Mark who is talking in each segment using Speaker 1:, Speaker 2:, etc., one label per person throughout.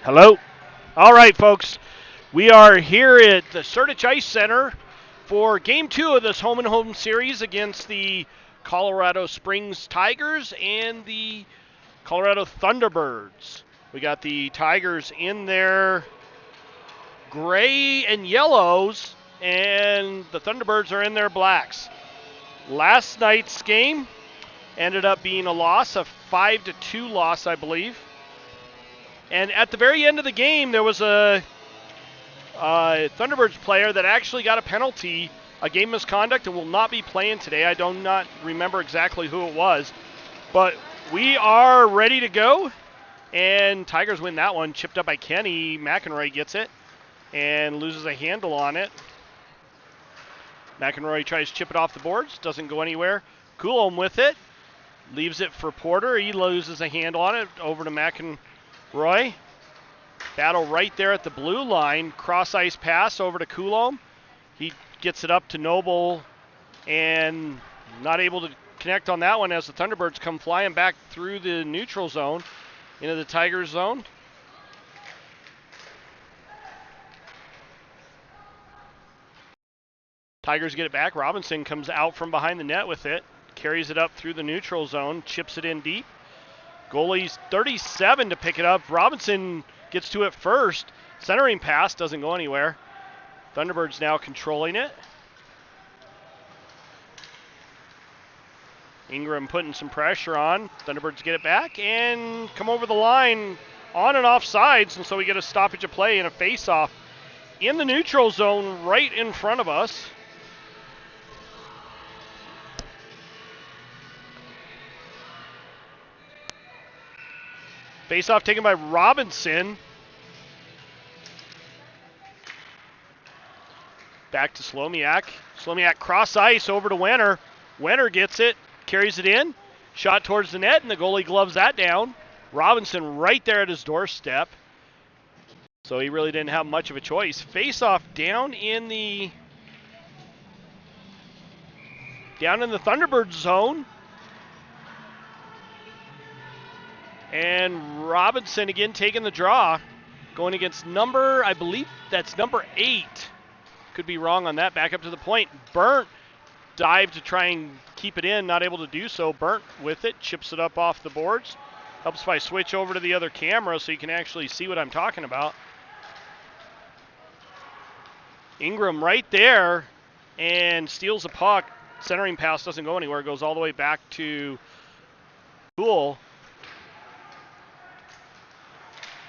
Speaker 1: Hello. All right, folks. We are here at the Certich Ice Center for Game 2 of this home and home series against the Colorado Springs Tigers and the Colorado Thunderbirds. We got the Tigers in their gray and yellows, and the Thunderbirds are in their blacks. Last night's game ended up being a loss, a 5-2 loss, I believe. And at the very end of the game, there was a Thunderbirds player that actually got a penalty, a game misconduct, and will not be playing today. I do not remember exactly who it was. But we are ready to go. And Tigers win that one. Chipped up by Kenny. McEnroy gets it and loses a handle on it. McEnroy tries to chip it off the boards. Doesn't go anywhere. Coulomb with it. Leaves it for Porter. He loses a handle on it. Over to McEnroy. Battle right there at the blue line. Cross ice pass over to Coulomb. He gets it up to Noble and not able to connect on that one as the Thunderbirds come flying back through the neutral zone into the Tigers zone. Tigers get it back. Robinson comes out from behind the net with it. Carries it up through the neutral zone. Chips it in deep. Goalie's 37 to pick it up. Robinson gets to it first. Centering pass doesn't go anywhere. Thunderbirds now controlling it. Ingram putting some pressure on. Thunderbirds get it back and come over the line on and off sides, and so we get a stoppage of play and a face-off in the neutral zone right in front of us. Face-off taken by Robinson. Back to Slomiak. Slomiak cross ice over to Wenner. Wenner gets it, carries it in. Shot towards the net, and the goalie gloves that down. Robinson right there at his doorstep. So he really didn't have much of a choice. Face-off down in the Thunderbird zone. And Robinson again taking the draw. Going against I believe that's number 8. Could be wrong on that. Back up to the point. Burnt dived to try and keep it in. Not able to do so. Burnt with it. Chips it up off the boards. Helps if I switch over to the other camera so you can actually see what I'm talking about. Ingram right there and steals the puck. Centering pass doesn't go anywhere. It goes all the way back to Poole.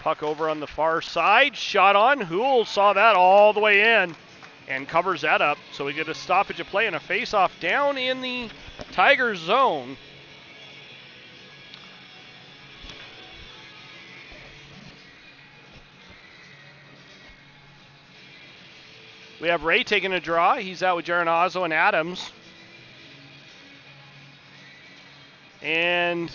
Speaker 1: Puck over on the far side. Shot on. Houle saw that all the way in and covers that up. So we get a stoppage of play and a face-off down in the Tigers zone. We have Ray taking a draw. He's out with Geronazzo and Adams. And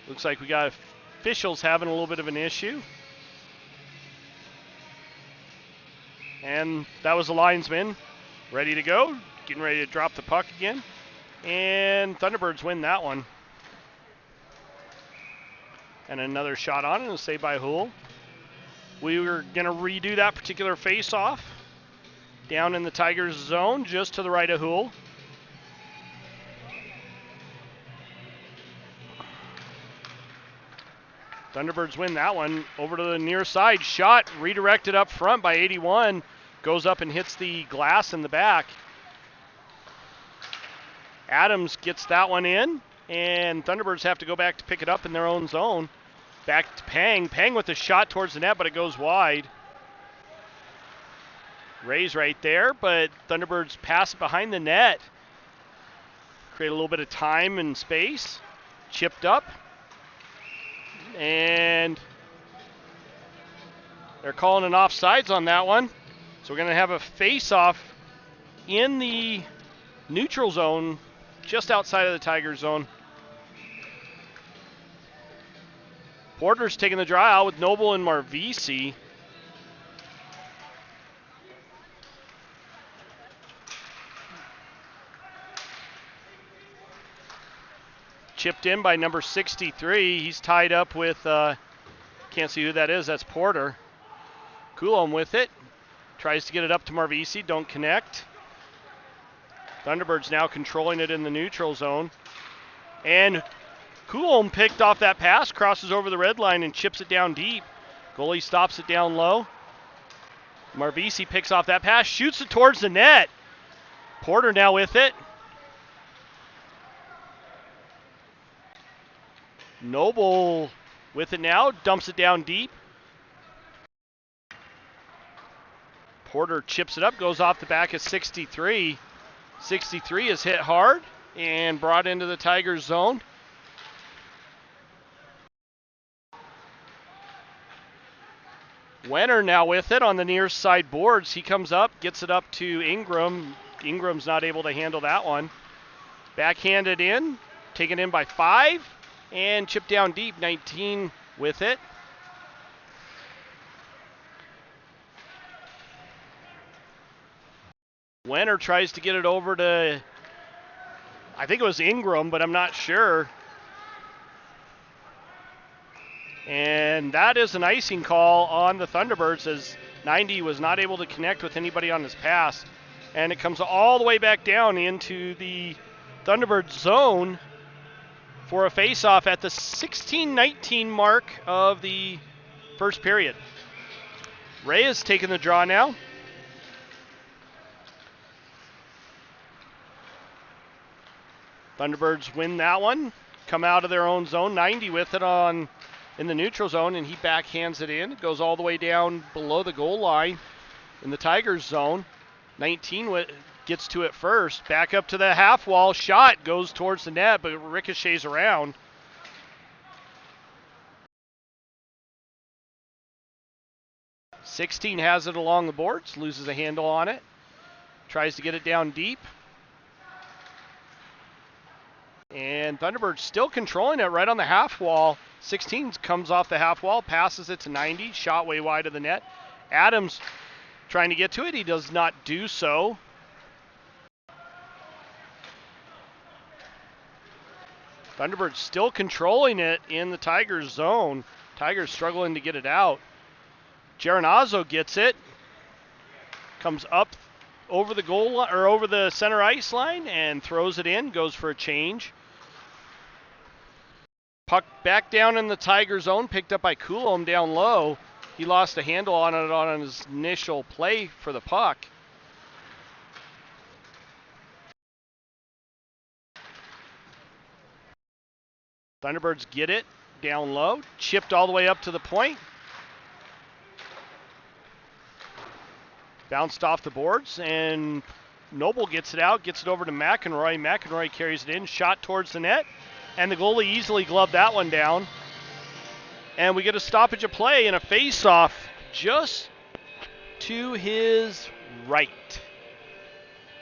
Speaker 1: looks like we got officials having a little bit of an issue. And that was the linesman ready to go, getting ready to drop the puck again. And Thunderbirds win that one. And another shot on and a save by Houle. We were going to redo that particular face-off down in the Tigers zone, just to the right of Houle. Thunderbirds win that one. Over to the near side. Shot redirected up front by 81. Goes up and hits the glass in the back. Adams gets that one in. And Thunderbirds have to go back to pick it up in their own zone. Back to Pang. Pang with a shot towards the net, but it goes wide. Ray's right there, but Thunderbirds pass it behind the net. Create a little bit of time and space. Chipped up. And they're calling an offsides on that one. So we're going to have a face-off in the neutral zone, just outside of the Tiger zone. Porter's taking the draw out with Noble and Marvisi. Chipped in by number 63. He's tied up with Can't see who that is. That's Porter. Coulomb with it. Tries to get it up to Marvisi. Don't connect. Thunderbirds now controlling it in the neutral zone. And Coulomb picked off that pass, crosses over the red line, and chips it down deep. Goalie stops it down low. Marvisi picks off that pass, shoots it towards the net. Porter now with it. Noble with it now, dumps it down deep. Porter chips it up, goes off the back of 63. 63 is hit hard and brought into the Tigers zone. Wenner now with it on the near side boards. He comes up, gets it up to Ingram. Ingram's not able to handle that one. Backhanded in, taken in by 5, and chipped down deep. 19 with it. Wenner tries to get it over to, I think it was Ingram, but I'm not sure. And that is an icing call on the Thunderbirds, as 90 was not able to connect with anybody on his pass. And it comes all the way back down into the Thunderbirds zone for a face-off at the 16-19 mark of the first period. Ray is taking the draw now. Thunderbirds win that one, come out of their own zone. 90 with it in the neutral zone, and he backhands it in. It goes all the way down below the goal line in the Tigers zone. 19 gets to it first. Back up to the half wall. Shot goes towards the net, but ricochets around. .16 has it along the boards, loses a handle on it. Tries to get it down deep. And Thunderbirds still controlling it right on the half wall. 16 comes off the half wall, passes it to 90, shot way wide of the net. Adams trying to get to it. He does not do so. Thunderbirds still controlling it in the Tigers zone. Tigers struggling to get it out. Geronazzo gets it. Comes up over the goal line, or over the center ice line, and throws it in. Goes for a change. Puck back down in the Tiger zone, picked up by Coulomb down low. He lost a handle on it on his initial play for the puck. Thunderbirds get it down low, chipped all the way up to the point. Bounced off the boards, and Noble gets it out, gets it over to McEnroy. McEnroy carries it in, shot towards the net, and the goalie easily gloved that one down. And we get a stoppage of play and a face-off just to his right.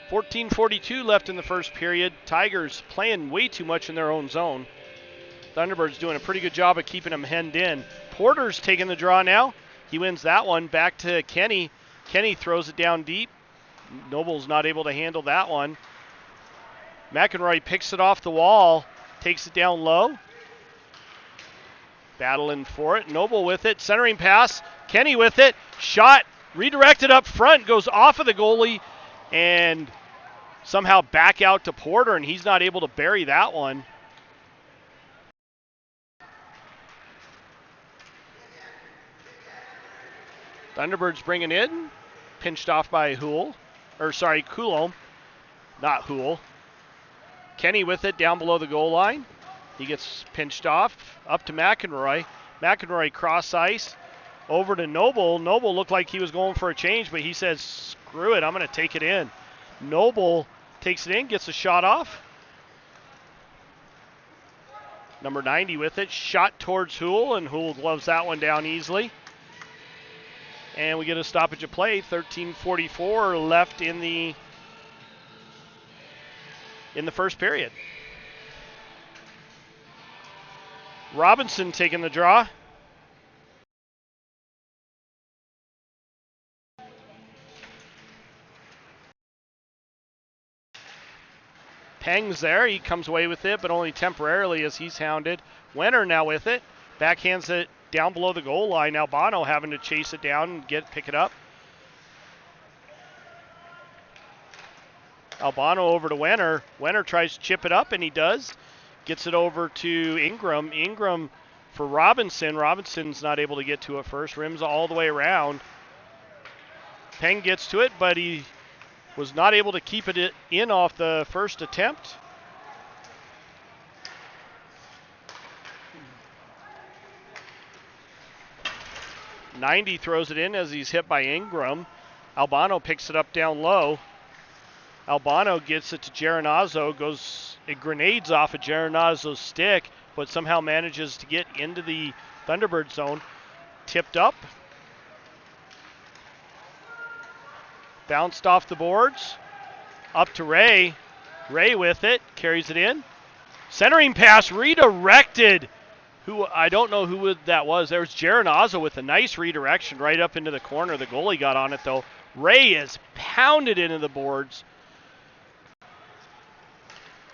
Speaker 1: 14:42 left in the first period. Tigers playing way too much in their own zone. Thunderbirds doing a pretty good job of keeping them hemmed in. Porter's taking the draw now. He wins that one. Back to Kenny. Kenny throws it down deep. Noble's not able to handle that one. McEnroy picks it off the wall, takes it down low. Battling for it. Noble with it. Centering pass. Kenny with it. Shot redirected up front. Goes off of the goalie and somehow back out to Porter, and he's not able to bury that one. Thunderbirds bringing in. Pinched off by Coulomb. Not Houle. Kenny with it down below the goal line. He gets pinched off. Up to McEnroy. McEnroy cross ice. Over to Noble. Noble looked like he was going for a change, but he says, screw it, I'm going to take it in. Noble takes it in, gets a shot off. Number 90 with it. Shot towards Houle, and Houle gloves that one down easily. And we get a stoppage of play. 13:44 left in the first period. Robinson taking the draw. Peng's there. He comes away with it, but only temporarily as he's hounded. Wenner now with it. Backhands it down below the goal line. Albano having to chase it down and pick it up. Albano over to Wenner. Wenner tries to chip it up, and he does. Gets it over to Ingram. Ingram for Robinson. Robinson's not able to get to it first. Rims all the way around. Peng gets to it, but he was not able to keep it in off the first attempt. .90 throws it in as he's hit by Ingram. Albano picks it up down low. Albano gets it to Geronazzo. It grenades off of Geronazzo's stick, but somehow manages to get into the Thunderbird zone. Tipped up. Bounced off the boards. Up to Ray. Ray with it. Carries it in. Centering pass redirected. I don't know who that was. There was Geronazzo with a nice redirection right up into the corner. The goalie got on it, though. Ray is pounded into the boards.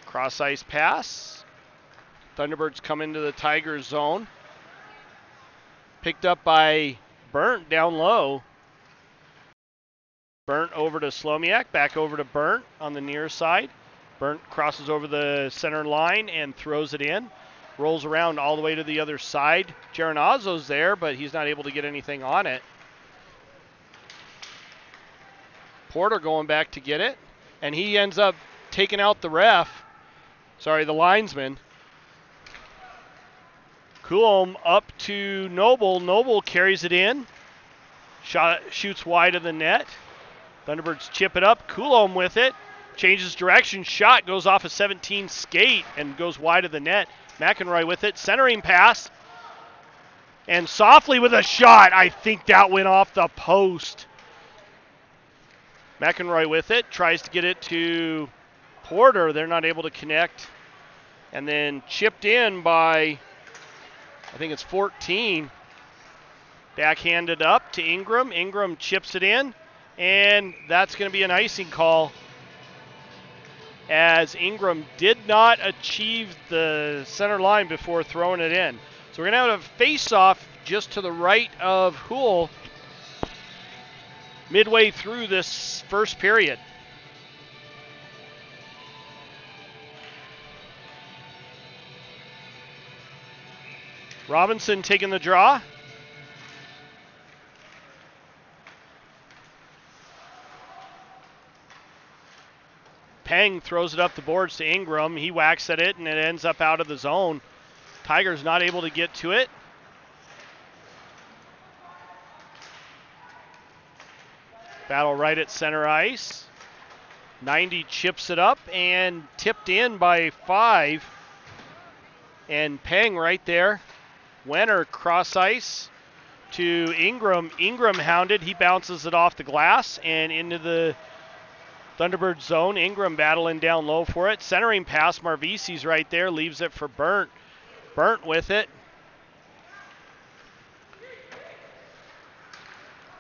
Speaker 1: Cross ice pass. Thunderbirds come into the Tigers zone. Picked up by Burnt down low. Burnt over to Slomiak. Back over to Burnt on the near side. Burnt crosses over the center line and throws it in. Rolls around all the way to the other side. Geronazzo's there, but he's not able to get anything on it. Porter going back to get it, and he ends up taking out the the linesman. Coulomb up to Noble. Noble carries it in. Shoots wide of the net. Thunderbirds chip it up. Coulomb with it. Changes direction. Shot goes off a 17 skate and goes wide of the net. McEnroy with it. Centering pass. And softly with a shot. I think that went off the post. McEnroy with it. Tries to get it to Porter. They're not able to connect. And then chipped in by, I think it's 14. Backhanded up to Ingram. Ingram chips it in. And that's going to be an icing call, as Ingram did not achieve the center line before throwing it in. So we're going to have a face-off just to the right of Houle midway through this first period. Robinson taking the draw. Peng throws it up the boards to Ingram. He whacks at it, and it ends up out of the zone. Tigers not able to get to it. Battle right at center ice. 90 chips it up and tipped in by 5. And Peng right there. Wenner cross ice to Ingram. Ingram hounded. He bounces it off the glass and into the Thunderbird zone. Ingram battling down low for it. Centering pass. Marvisi's right there. Leaves it for Burnt. Burnt with it.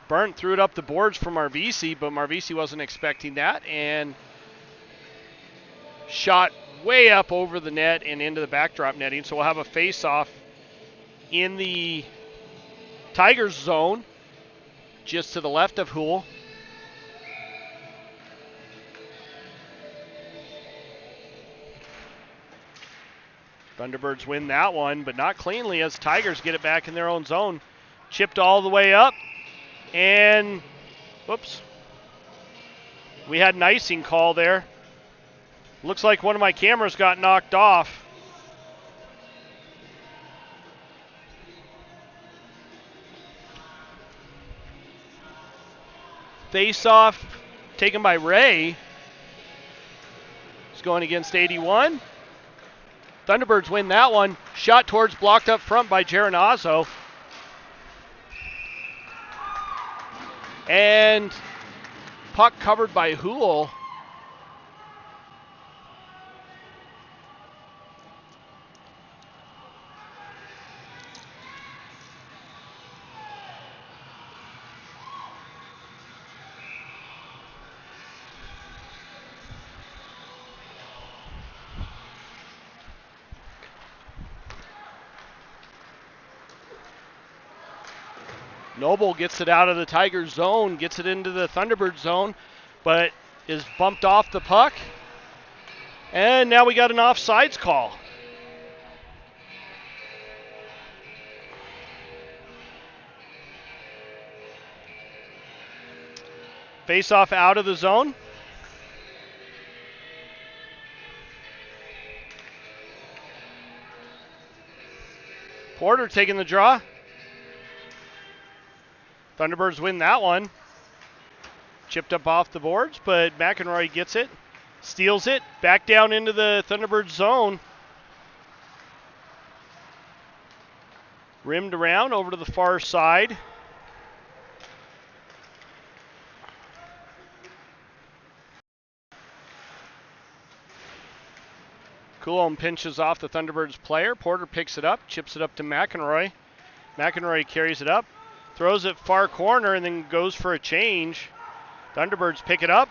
Speaker 1: Burnt threw it up the boards for Marvisi, but Marvisi wasn't expecting that and shot way up over the net and into the backdrop netting. So we'll have a face-off in the Tigers zone just to the left of Houle. Thunderbirds win that one, but not cleanly as Tigers get it back in their own zone. Chipped all the way up, and whoops. We had an icing call there. Looks like one of my cameras got knocked off. Face-off taken by Ray. It's going against 81. Thunderbirds win that one. Shot towards blocked up front by Geronazzo. And puck covered by Houle. Noble gets it out of the Tigers zone, gets it into the Thunderbirds zone, but is bumped off the puck. And now we got an offsides call. Face-off out of the zone. Porter taking the draw. Thunderbirds win that one. Chipped up off the boards, but McEnroy gets it, steals it, back down into the Thunderbirds zone. Rimmed around over to the far side. Coulomb pinches off the Thunderbirds player. Porter picks it up, chips it up to McEnroy. McEnroy carries it up, throws it far corner, and then goes for a change. Thunderbirds pick it up,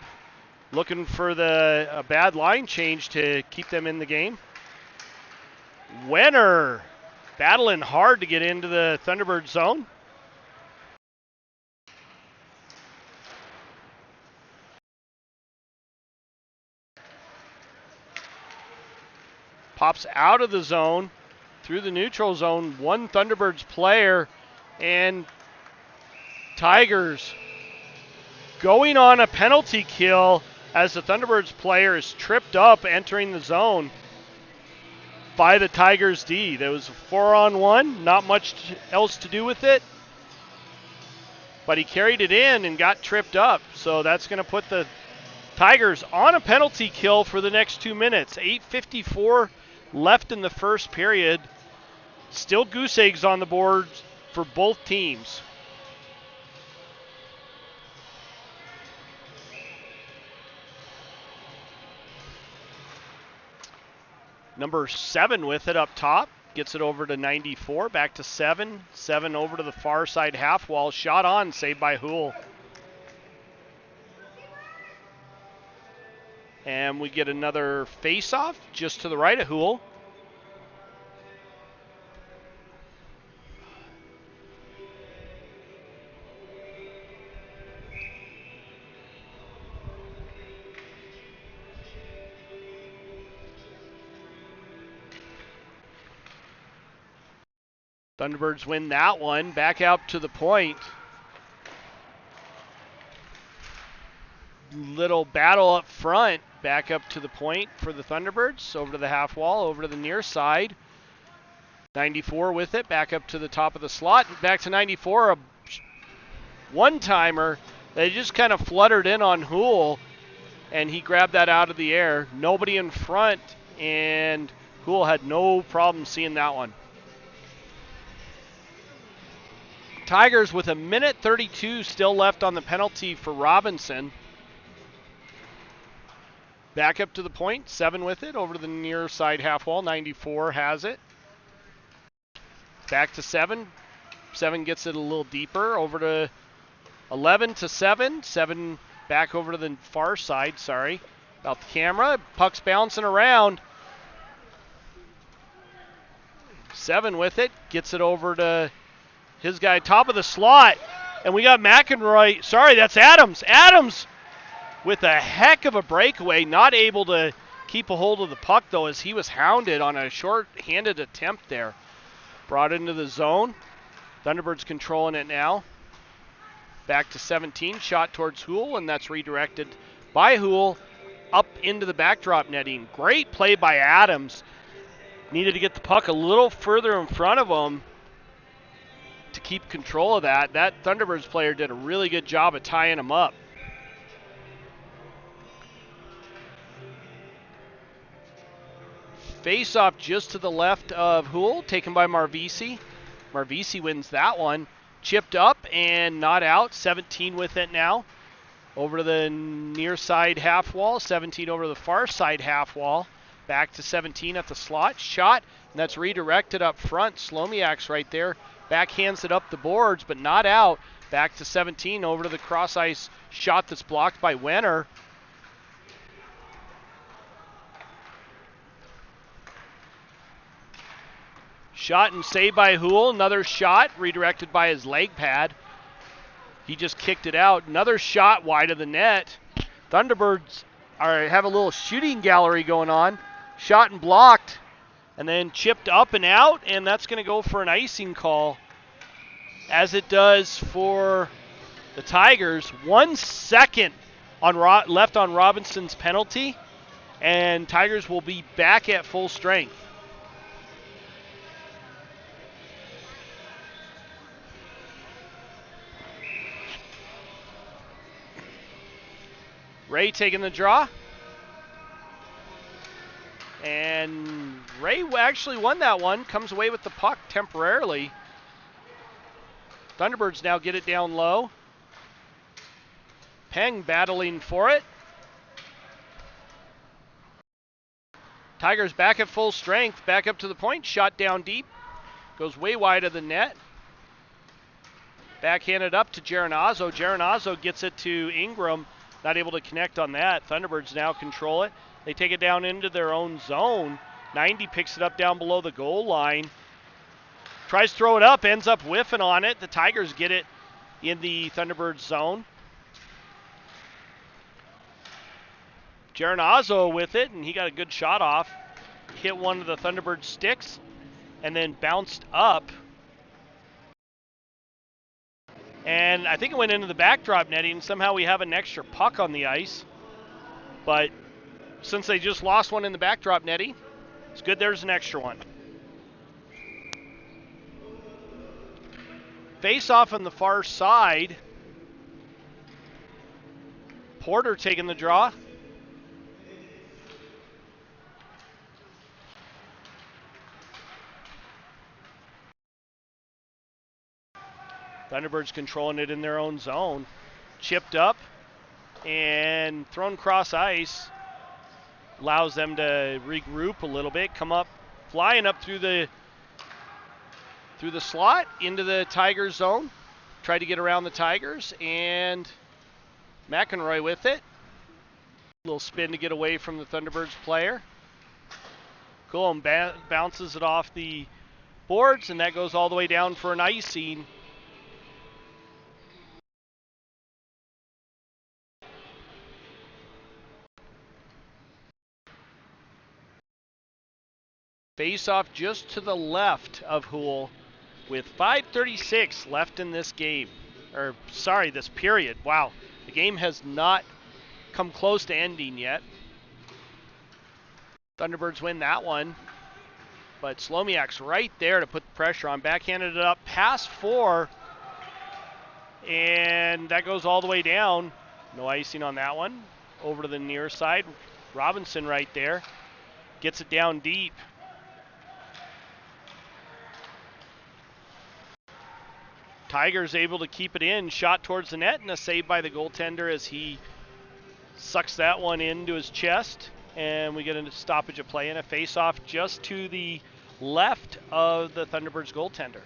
Speaker 1: looking for a bad line change to keep them in the game. Wenner battling hard to get into the Thunderbird zone. Pops out of the zone, through the neutral zone, one Thunderbirds player, and Tigers going on a penalty kill as the Thunderbirds player is tripped up entering the zone by the Tigers D. There was a 4-on-1, not much else to do with it, but he carried it in and got tripped up. So that's going to put the Tigers on a penalty kill for the next 2 minutes. 8:54 left in the first period. Still goose eggs on the board for both teams. Number 7 with it up top. Gets it over to 94. Back to 7. 7 over to the far side half wall. Shot on. Saved by Houle. And we get another face-off just to the right of Houle. Thunderbirds win that one. Back out to the point. Little battle up front. Back up to the point for the Thunderbirds. Over to the half wall, over to the near side. 94 with it. Back up to the top of the slot. Back to 94. A one-timer. They just kind of fluttered in on Houle, and he grabbed that out of the air. Nobody in front, and Houle had no problem seeing that one. Tigers with 1:32 still left on the penalty for Robinson. Back up to the point, 7 with it, over to the near side half wall. 94 has it. Back to 7. 7 gets it a little deeper, over to 11 to 7. 7 back over to the far side, sorry about the camera. Puck's bouncing around. 7 with it, gets it over to his guy, top of the slot. And we got McEnroy. Sorry, that's Adams. Adams with a heck of a breakaway. Not able to keep a hold of the puck, though, as he was hounded on a short-handed attempt there. Brought into the zone. Thunderbirds controlling it now. Back to 17. Shot towards Houle, and that's redirected by Houle up into the backdrop netting. Great play by Adams. Needed to get the puck a little further in front of him to keep control of that. That Thunderbirds player did a really good job of tying him up. Face-off just to the left of Houle, taken by Marvisi. Marvisi wins that one. Chipped up and not out. 17 with it now. Over to the near side half wall. 17 over to the far side half wall. Back to 17 at the slot. Shot, and that's redirected up front. Slomiak's right there. Backhands it up the boards, but not out. Back to 17, over to the cross-ice shot that's blocked by Wenner. Shot and saved by Houle. Another shot, redirected by his leg pad. He just kicked it out. Another shot wide of the net. Thunderbirds have a little shooting gallery going on. Shot and blocked, and then chipped up and out, and that's going to go for an icing call, as it does for the Tigers. 1 second left on Robinson's penalty, and Tigers will be back at full strength. Ray taking the draw. And Ray actually won that one. Comes away with the puck temporarily. Thunderbirds now get it down low. Peng battling for it. Tigers back at full strength. Back up to the point. Shot down deep. Goes way wide of the net. Backhanded up to Geronazzo. Geronazzo gets it to Ingram. Not able to connect on that. Thunderbirds now control it. They take it down into their own zone. 90 picks it up down below the goal line. Tries to throw it up, ends up whiffing on it. The Tigers get it in the Thunderbirds zone. Geronazzo with it, and he got a good shot off. Hit one of the Thunderbird sticks, and then bounced up. And I think it went into the backdrop netting. Somehow we have an extra puck on the ice. But since they just lost one in the backdrop netting, it's good there's an extra one. Face off on the far side. Porter taking the draw. Thunderbirds controlling it in their own zone. Chipped up and thrown cross ice. Allows them to regroup a little bit. Come up, flying up through the slot into the Tigers zone. Tried to get around the Tigers, and McEnroy with it. A little spin to get away from the Thunderbirds player. Cool, and bounces it off the boards, and that goes all the way down for an icing. Face off just to the left of Houle with 5:36 left in this game. This period. Wow. The game has not come close to ending yet. Thunderbirds win that one. But Slomiak's right there to put the pressure on. Backhanded it up past 4. And that goes all the way down. No icing on that one. Over to the near side. Robinson right there. Gets it down deep. Tigers able to keep it in. Shot towards the net and a save by the goaltender as he sucks that one into his chest. And we get a stoppage of play and a face-off just to the left of the Thunderbirds goaltender.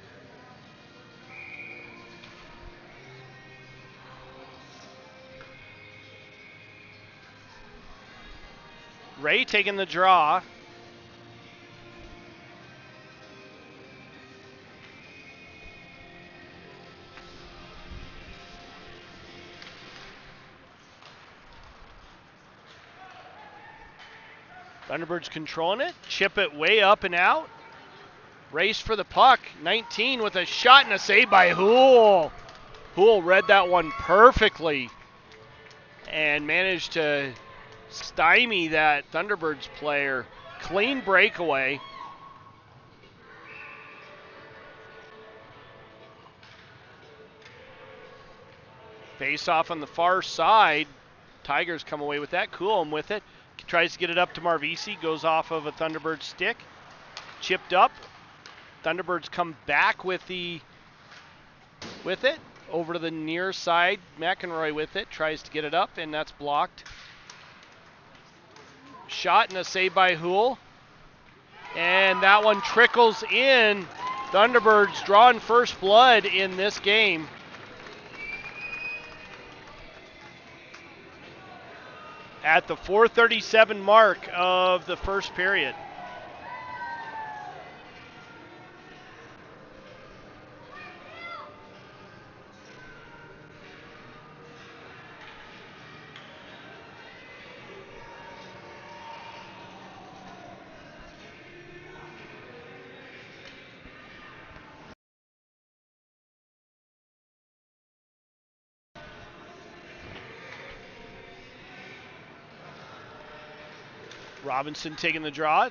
Speaker 1: Ray taking the draw. Thunderbirds controlling it. Chip it way up and out. Race for the puck. 19 with a shot and a save by Houle. Houle read that one perfectly and managed to stymie that Thunderbirds player. Clean breakaway. Face off on the far side. Tigers come away with that. Coolum with it. Tries to get it up to Marvisi. Goes off of a Thunderbird stick. Chipped up. Thunderbirds come back with it. Over to the near side. McEnroy with it. Tries to get it up, and that's blocked. Shot and a save by Houle. And that one trickles in. Thunderbirds drawing first blood in this game. At the 4:37 mark of the first period. Robinson taking the draw.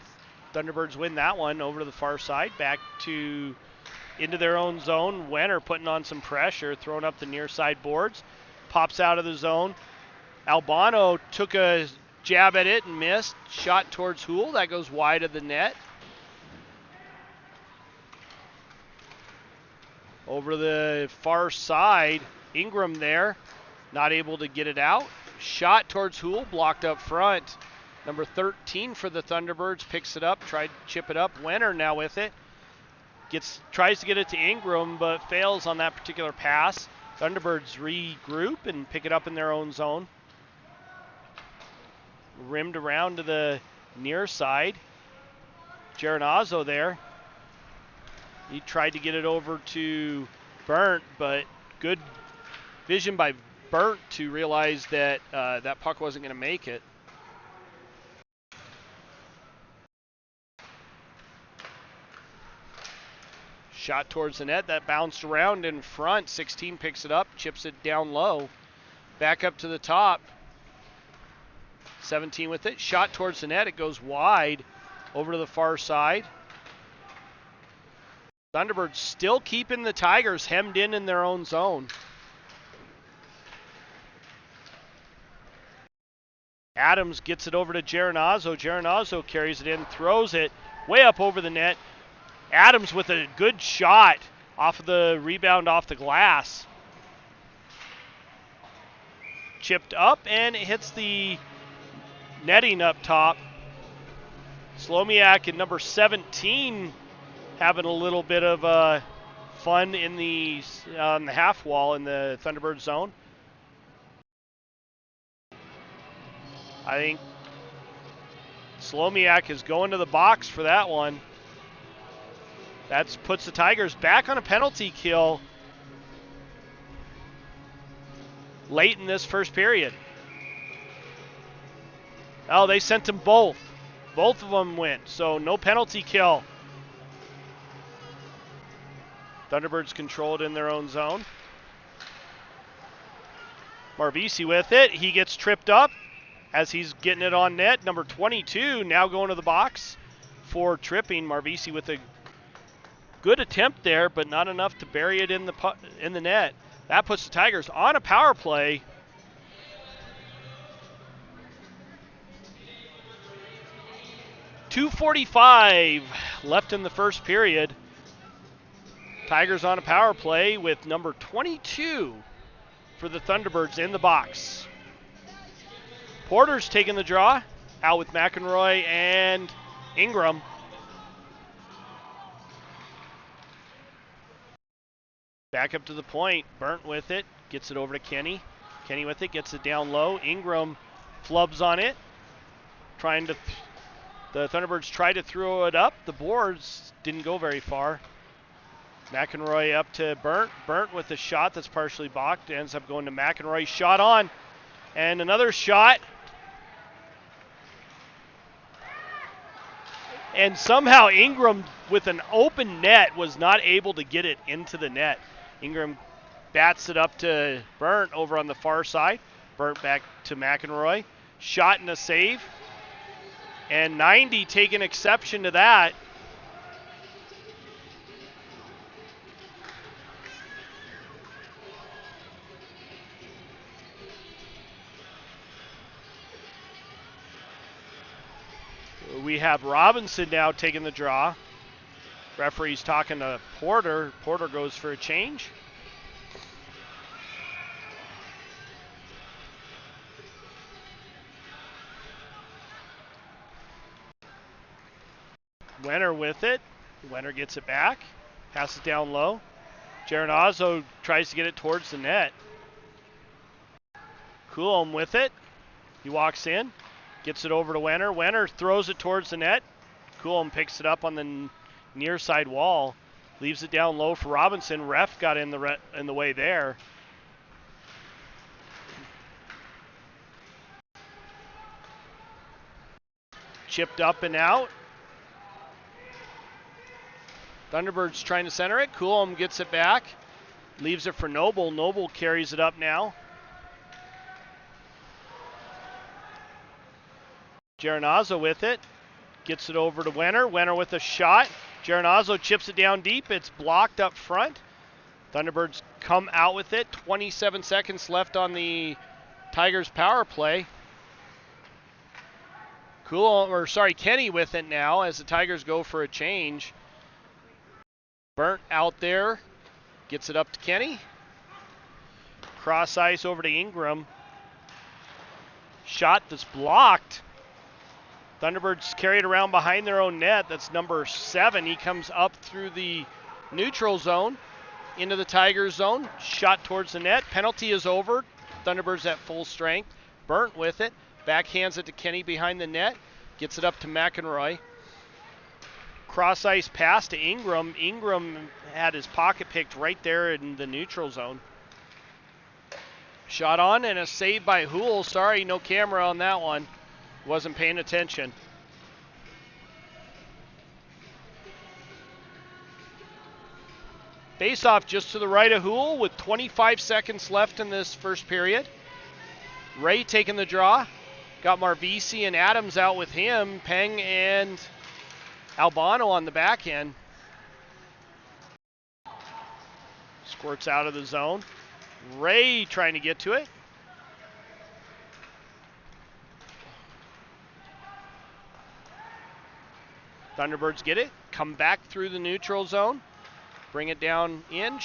Speaker 1: Thunderbirds win that one over to the far side. Back to into their own zone. Wenner putting on some pressure, throwing up the near side boards. Pops out of the zone. Albano took a jab at it and missed. Shot towards Houle. That goes wide of the net. Over the far side, Ingram there, not able to get it out. Shot towards Houle, blocked up front. Number 13 for the Thunderbirds picks it up, tried to chip it up. Wenner now with it. Tries to get it to Ingram, but fails on that particular pass. Thunderbirds regroup and pick it up in their own zone. Rimmed around to the near side. Geronazzo there. He tried to get it over to Burnt, but good vision by Burnt to realize that that puck wasn't going to make it. Shot towards the net. That bounced around in front. 16 picks it up, chips it down low. Back up to the top. 17 with it. Shot towards the net. It goes wide over to the far side. Thunderbirds still keeping the Tigers hemmed in their own zone. Adams gets it over to Geronazzo. Geronazzo carries it in, throws it way up over the net. Adams with a good shot off of the rebound off the glass. Chipped up and it hits the netting up top. Slomiak and number 17 having a little bit of fun in on the half wall in the Thunderbird zone. I think Slomiak is going to the box for that one. That puts the Tigers back on a penalty kill late in this first period. Oh, they sent them both. Both of them went, so no penalty kill. Thunderbirds controlled in their own zone. Marbisi with it. He gets tripped up as he's getting it on net. Number 22 now going to the box for tripping. Marbisi with a good attempt there, but not enough to bury it in the net. That puts the Tigers on a power play. .245 left in the first period. Tigers on a power play with number 22 for the Thunderbirds in the box. Porter's taking the draw, out with McEnroy and Ingram. Back up to the point, Burnt with it, gets it over to Kenny. Kenny with it, gets it down low. Ingram flubs on it, the Thunderbirds try to throw it up. The boards didn't go very far. McEnroy up to Burnt. Burnt with a shot that's partially blocked. Ends up going to McEnroy. Shot on. And another shot. And somehow Ingram, with an open net, was not able to get it into the net. Ingram bats it up to Burnt over on the far side. Burnt back to McEnroy. Shot and a save. And 90 taking exception to that. We have Robinson now taking the draw. Referee's talking to Porter. Porter goes for a change. Wenner with it. Wenner gets it back. Passes down low. Geronazzo tries to get it towards the net. Coulomb with it. He walks in. Gets it over to Wenner. Wenner throws it towards the net. Coulomb picks it up on the near side wall. Leaves it down low for Robinson. Ref got in the way there. Chipped up and out. Thunderbirds trying to center it. Coulomb gets it back. Leaves it for Noble. Noble carries it up now. Geronazzo with it. Gets it over to Wenner. Wenner with a shot. Geronazzo chips it down deep. It's blocked up front. Thunderbirds come out with it. 27 seconds left on the Tigers power play. Kenny with it now as the Tigers go for a change. Burnt out there. Gets it up to Kenny. Cross ice over to Ingram. Shot that's blocked. Thunderbirds carry it around behind their own net. That's number 7. He comes up through the neutral zone into the Tigers zone. Shot towards the net. Penalty is over. Thunderbirds at full strength. Burnt with it. Backhands it to Kenny behind the net. Gets it up to McEnroy. Cross ice pass to Ingram. Ingram had his pocket picked right there in the neutral zone. Shot on and a save by Hool. Sorry, no camera on that one. Wasn't paying attention. Face off just to the right of Hool with 25 seconds left in this first period. Ray taking the draw. Got Marvisi and Adams out with him. Peng and Albano on the back end. Squirts out of the zone. Ray trying to get to it. Thunderbirds get it. Come back through the neutral zone. Bring it down in.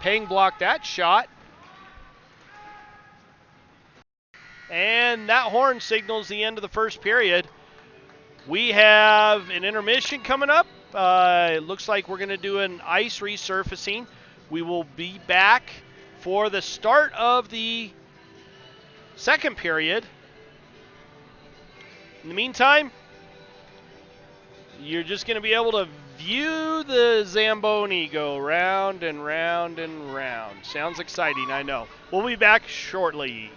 Speaker 1: Peng blocked that shot. And that horn signals the end of the first period. We have an intermission coming up. It looks like we're going to do an ice resurfacing. We will be back for the start of the second period. In the meantime, you're just going to be able to view the Zamboni go round and round and round. Sounds exciting, I know. We'll be back shortly.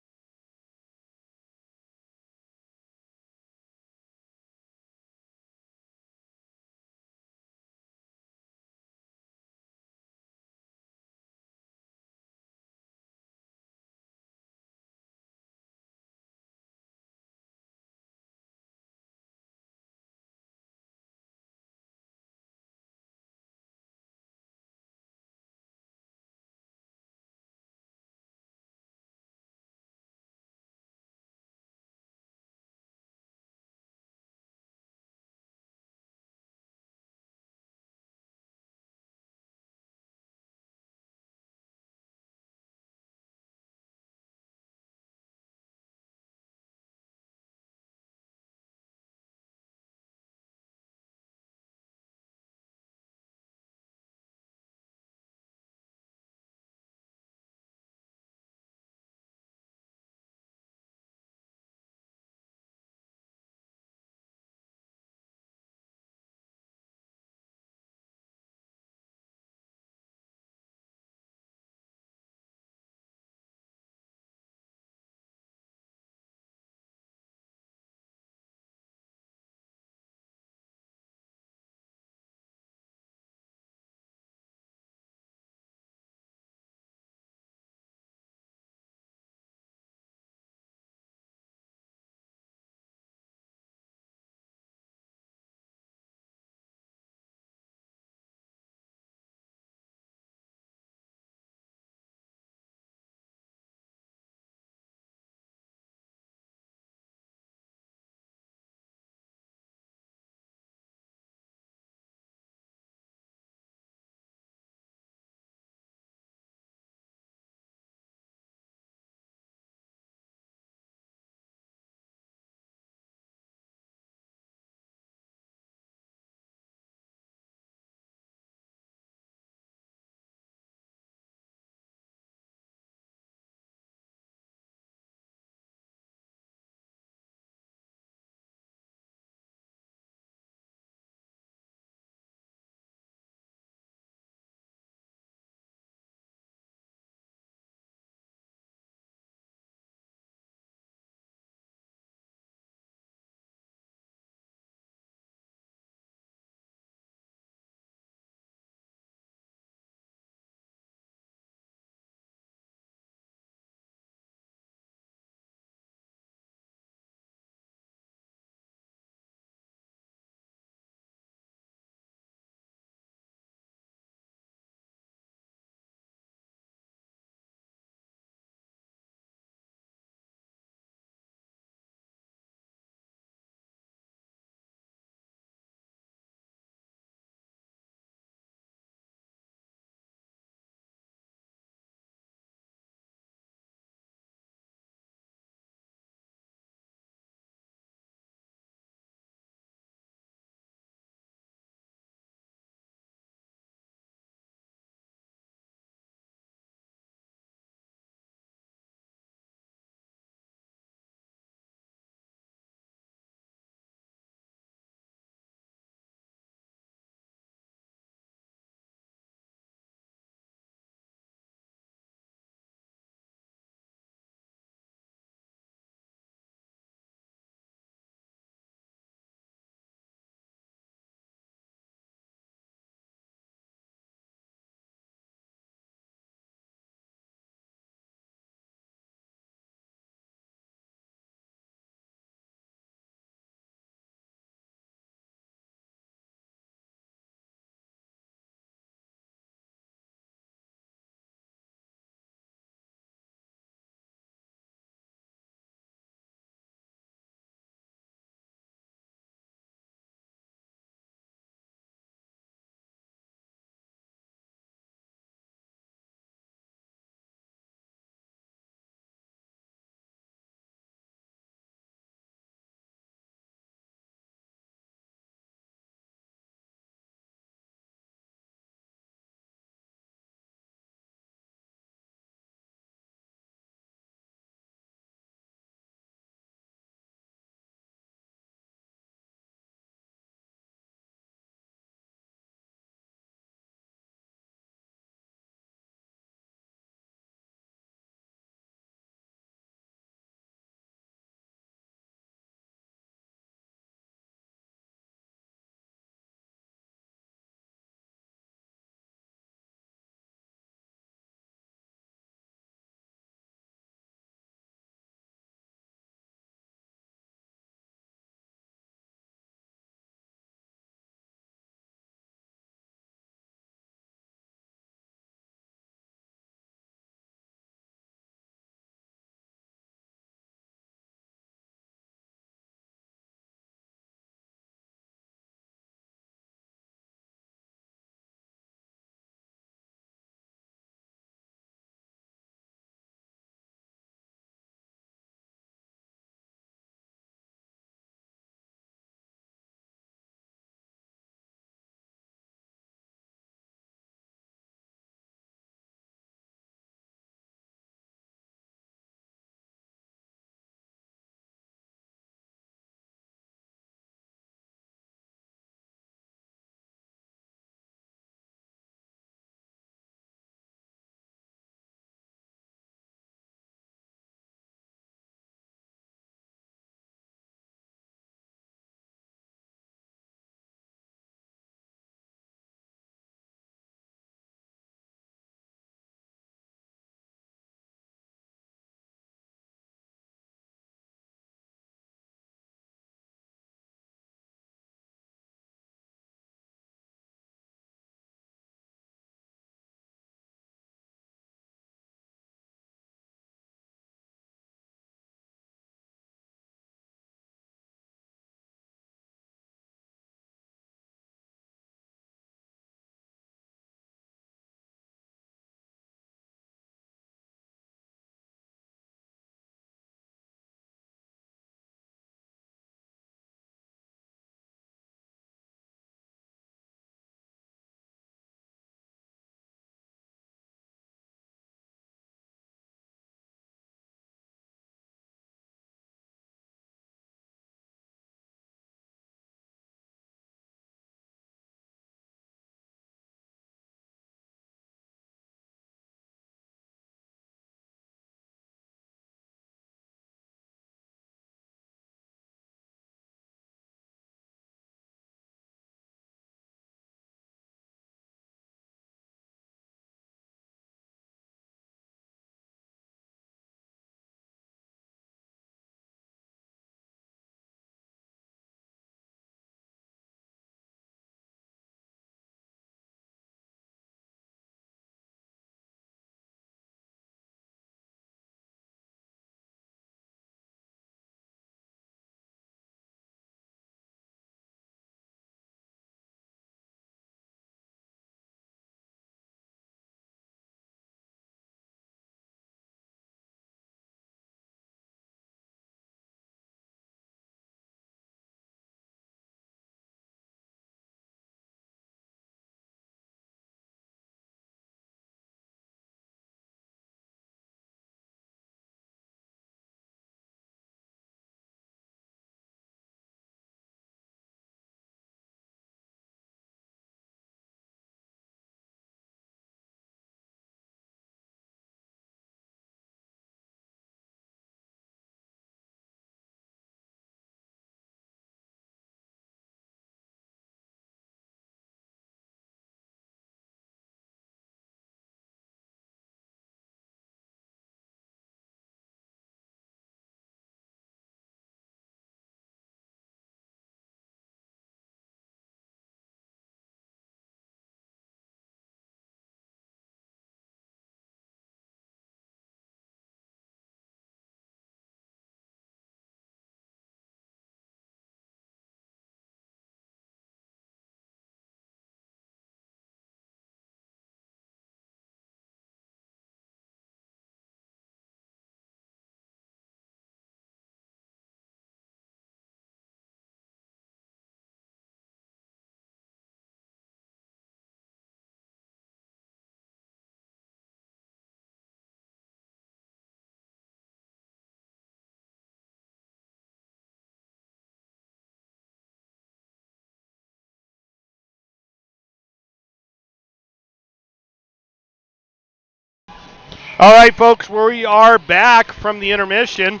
Speaker 1: All right, folks, we are back from the intermission.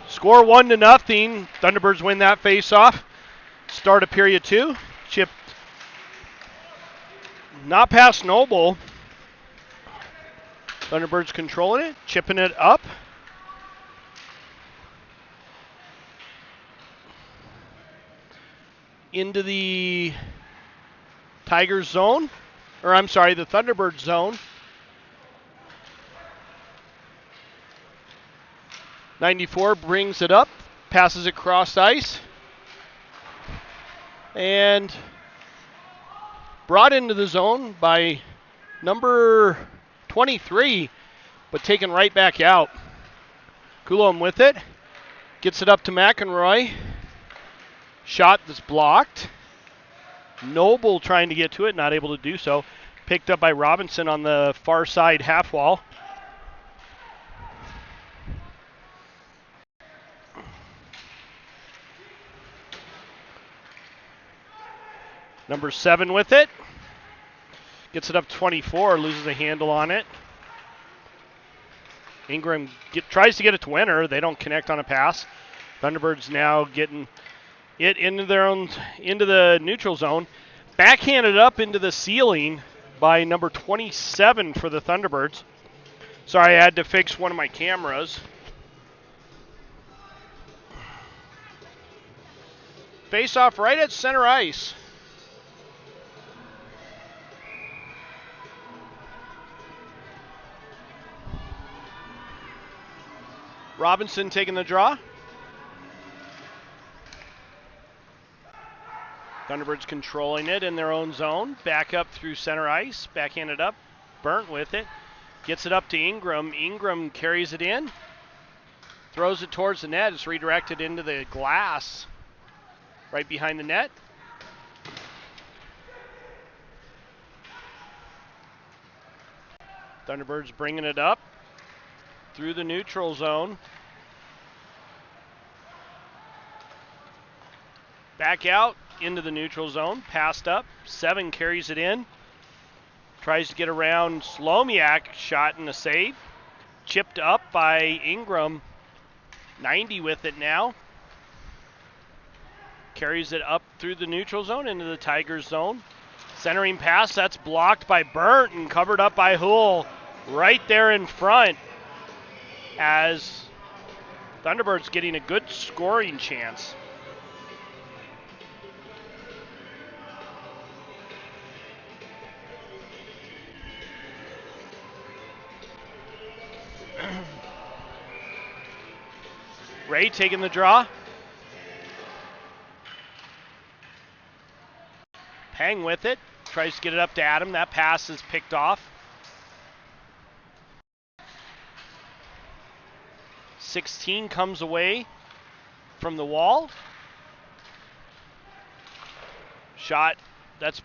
Speaker 1: Score 1-0. Thunderbirds win that face-off. Start of period 2. Chip not past Noble. Thunderbirds controlling it, chipping it up. Into the Tigers zone, or I'm sorry, the Thunderbirds zone. 94 brings it up, passes it cross ice, and brought into the zone by number 23, but taken right back out. Coulomb with it, gets it up to McEnroy. Shot that's blocked. Noble trying to get to it, not able to do so. Picked up by Robinson on the far side half wall. Number 7 with it. Gets it up 24, loses a handle on it. Ingram tries to get it to Winter. They don't connect on a pass. Thunderbirds now getting it into the neutral zone. Backhanded up into the ceiling by number 27 for the Thunderbirds. Sorry, I had to fix one of my cameras. Face off right at center ice. Robinson taking the draw. Thunderbirds controlling it in their own zone. Back up through center ice. Backhanded up. Burnt with it. Gets it up to Ingram. Ingram carries it in. Throws it towards the net. It's redirected into the glass right behind the net. Thunderbirds bringing it up through the neutral zone. Back out into the neutral zone. Passed up. 7 carries it in. Tries to get around Slomiak. Shot and a save. Chipped up by Ingram. 90 with it now. Carries it up through the neutral zone into the Tigers zone. Centering pass. That's blocked by Burnt and covered up by Hool right there in front as Thunderbirds getting a good scoring chance. Ray taking the draw. Pang with it. Tries to get it up to Adam. That pass is picked off. 16 comes away from the wall. Shot that's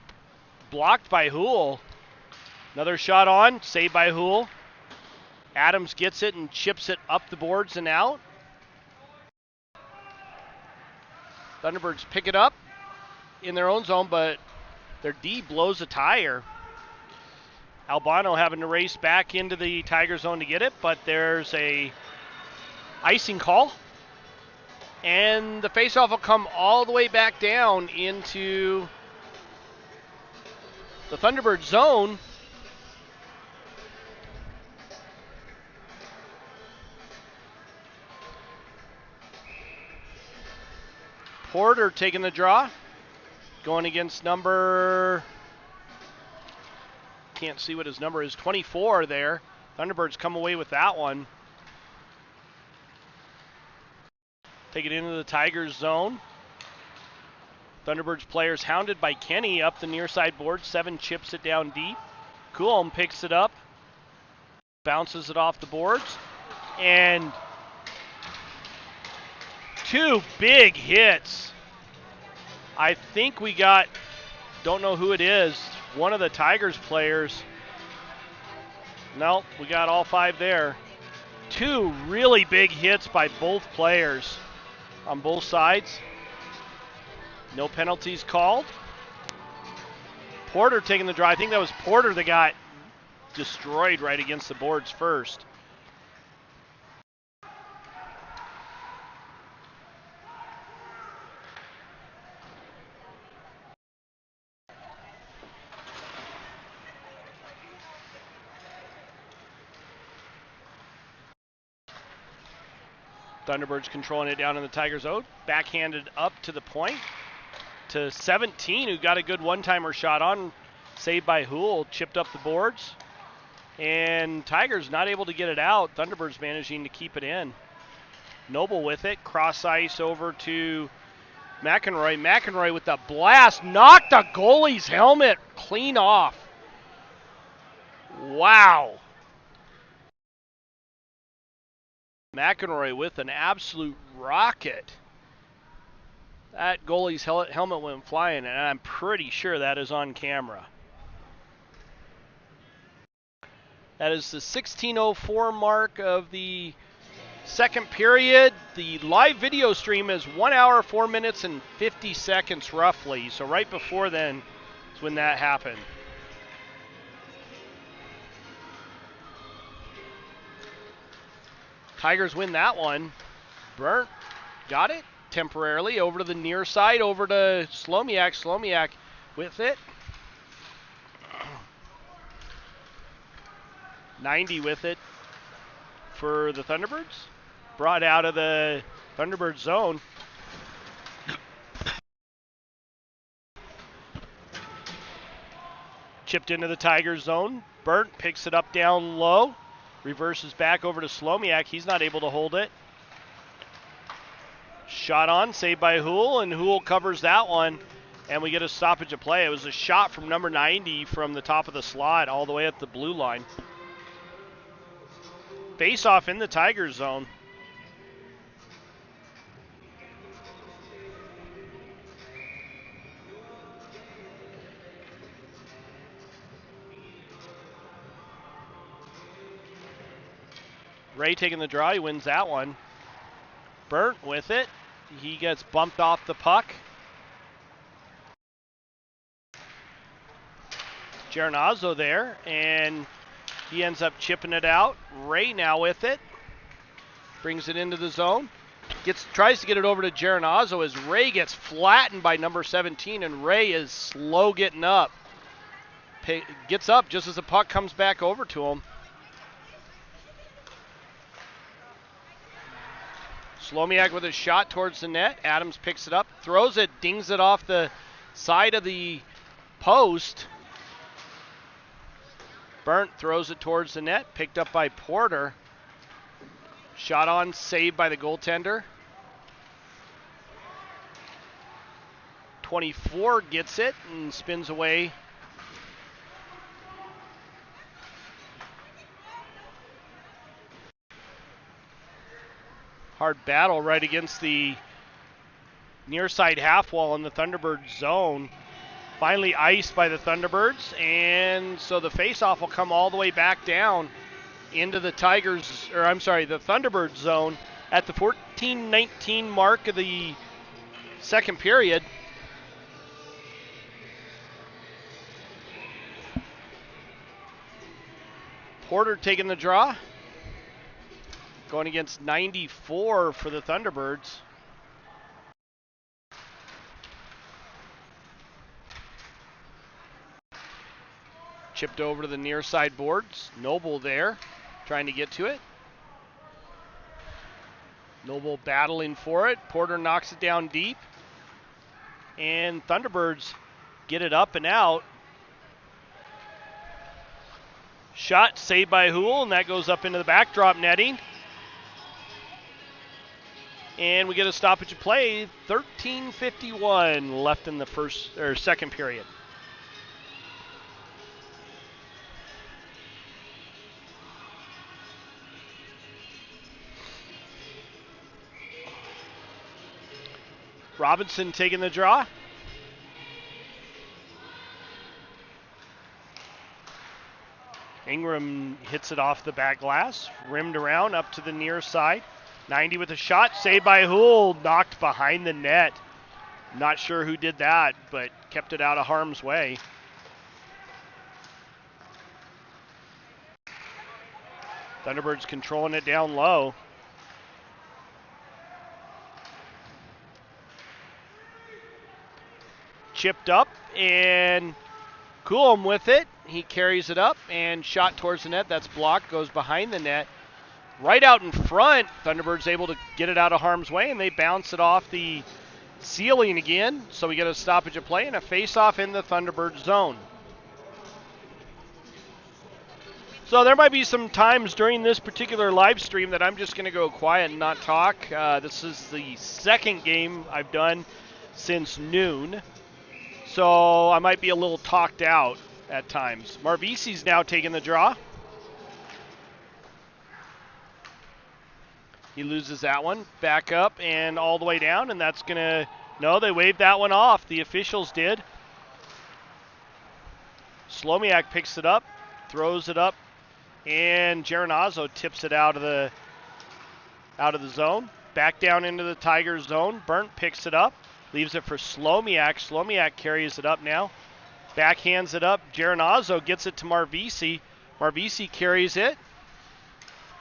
Speaker 1: blocked by Hool. Another shot on. Saved by Hool. Adams gets it and chips it up the boards and out. Thunderbirds pick it up in their own zone, but their D blows a tire. Albano having to race back into the Tiger zone to get it, but there's a icing call. And the faceoff will come all the way back down into the Thunderbird zone. Porter taking the draw. Going against number, can't see what his number is, 24 there. Thunderbirds come away with that one. Take it into the Tigers zone. Thunderbirds players hounded by Kenny up the near side board. 7 chips it down deep. Coulomb picks it up. Bounces it off the boards. And 2 big hits. I think we got, don't know who it is, one of the Tigers players. No, we got all 5 there. 2 really big hits by both players on both sides. No penalties called. Porter taking the draw. I think that was Porter that got destroyed right against the boards first. Thunderbirds controlling it down in the Tigers' zone. Backhanded up to the point to 17, who got a good one-timer shot on. Saved by Hool, chipped up the boards. And Tigers not able to get it out. Thunderbirds managing to keep it in. Noble with it. Cross ice over to McEnroy. McEnroy with the blast. Knocked the goalie's helmet clean off. Wow. McEnroy with an absolute rocket. That goalie's helmet went flying, and I'm pretty sure that is on camera. That is the 16:04 mark of the second period. The live video stream is 1 hour, 4 minutes, and 50 seconds roughly. So right before then is when that happened. Tigers win that one. Burnt got it temporarily over to the near side, over to Slomiak. Slomiak with it. 90 with it for the Thunderbirds. Brought out of the Thunderbird zone. Chipped into the Tigers zone. Burnt picks it up down low. Reverses back over to Slomiak. He's not able to hold it. Shot on, saved by Hool, and Hool covers that one. And we get a stoppage of play. It was a shot from number 90 from the top of the slot all the way at the blue line. Face off in the Tigers zone. Ray taking the draw, he wins that one. Burnt with it. He gets bumped off the puck. Geronazzo there, and he ends up chipping it out. Ray now with it. Brings it into the zone. Tries to get it over to Geronazzo as Ray gets flattened by number 17, and Ray is slow getting up. Gets up just as the puck comes back over to him. Slomiak with a shot towards the net. Adams picks it up, throws it, dings it off the side of the post. Burnt throws it towards the net, picked up by Porter. Shot on, saved by the goaltender. 24 gets it and spins away. Hard battle right against the near side half wall in the Thunderbird zone. Finally iced by the Thunderbirds, and so the faceoff will come all the way back down into the the Thunderbird zone at the 14:19 mark of the second period. Porter taking the draw. Going against 94 for the Thunderbirds. Chipped over to the near side boards. Noble there, trying to get to it. Noble battling for it. Porter knocks it down deep. And Thunderbirds get it up and out. Shot saved by Hool, and that goes up into the backdrop netting. And we get a stoppage of play. 13:51 left in the second period. Robinson taking the draw. Ingram hits it off the back glass, rimmed around up to the near side. 90 with a shot, saved by Hool, knocked behind the net. Not sure who did that, but kept it out of harm's way. Thunderbirds controlling it down low. Chipped up, and Coolum with it. He carries it up and shot towards the net. That's blocked, goes behind the net. Right out in front, Thunderbirds able to get it out of harm's way, and they bounce it off the ceiling again. So we get a stoppage of play and a face-off in the Thunderbird zone. So there might be some times during this particular live stream that I'm just going to go quiet and not talk. This is the second game I've done since noon. So I might be a little talked out at times. Marvisi's now taking the draw. He loses that one. Back up and all the way down, and that's going to... No, they waved that one off. The officials did. Slomiak picks it up, throws it up, and Geronazzo tips it out of the zone. Back down into the Tigers zone. Burnt picks it up. Leaves it for Slomiak. Slomiak carries it up now. Backhands it up. Geronazzo gets it to Marvisi. Marvisi carries it.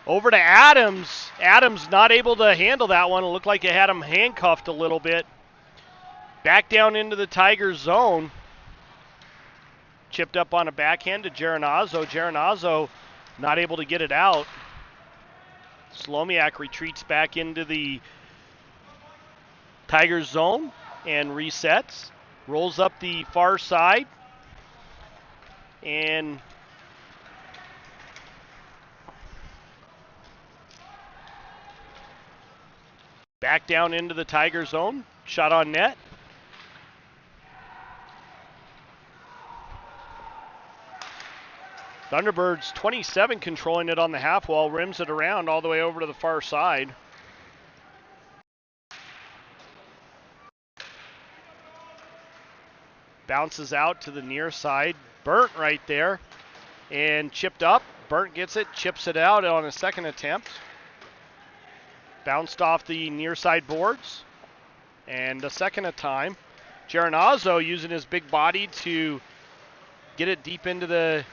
Speaker 1: Over to Adams. Adams not able to handle that one. It looked like it had him handcuffed a little bit. Back down into the Tigers zone. Chipped up on a backhand to Geronazzo. Geronazzo not able to get it out. Slomiak retreats back into the Tigers zone and resets. Rolls up the far side. And back down into the Tiger zone. Shot on net. Thunderbirds 27 controlling it on the half wall. Rims it around all the way over to the far side. Bounces out to the near side. Burnt right there. And chipped up. Burnt gets it. Chips it out on a second attempt. Bounced off the near side boards. And a second time. Geronazzo using his big body to get it deep into the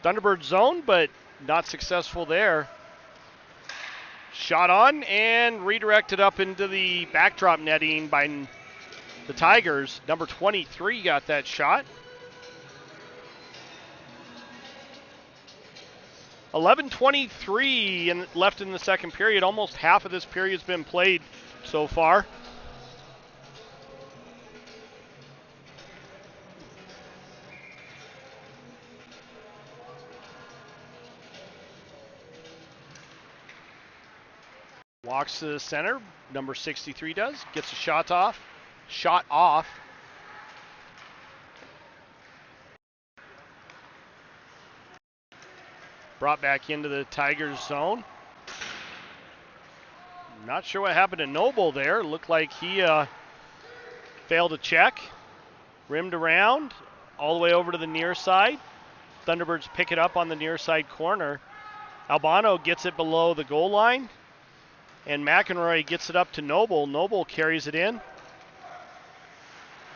Speaker 1: Thunderbird zone, but not successful there. Shot on and redirected up into the backdrop netting by the Tigers. Number 23 got that shot. 11:23 left in the second period. Almost half of this period's been played so far. Walks to the center. Number 63 does. Gets a shot off. Brought back into the Tigers zone. Not sure what happened to Noble there. Looked like he failed to check. Rimmed around all the way over to the near side. Thunderbirds pick it up on the near side corner. Albano gets it below the goal line. And McEnroy gets it up to Noble. Noble carries it in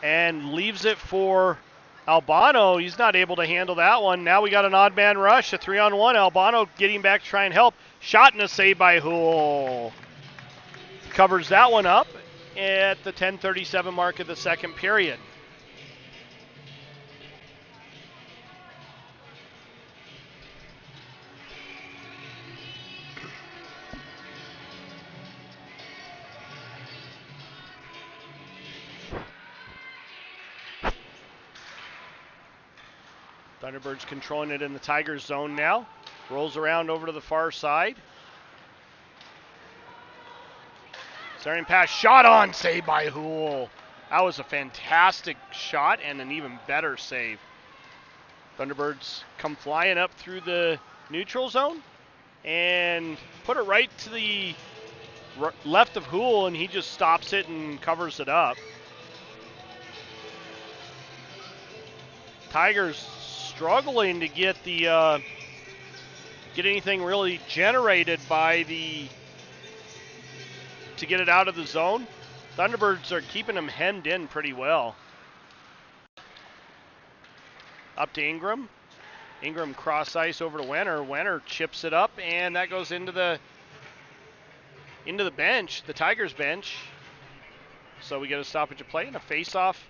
Speaker 1: and leaves it for Albano. He's not able to handle that one. Now we got an odd man rush, a 3-on-1. Albano getting back to try and help. Shot and a save by Houle. Covers that one up at the 10:37 mark of the second period. Thunderbirds controlling it in the Tigers zone now. Rolls around over to the far side. Starting pass, shot on, save by Houle. That was a fantastic shot and an even better save. Thunderbirds come flying up through the neutral zone and put it right to the left of Houle, and he just stops it and covers it up. Tigers struggling to get anything really generated to get it out of the zone. Thunderbirds are keeping them hemmed in pretty well. Up to Ingram. Ingram cross ice over to Wenner. Wenner chips it up, and that goes into the bench, the Tigers bench. So we get a stoppage of play and a face-off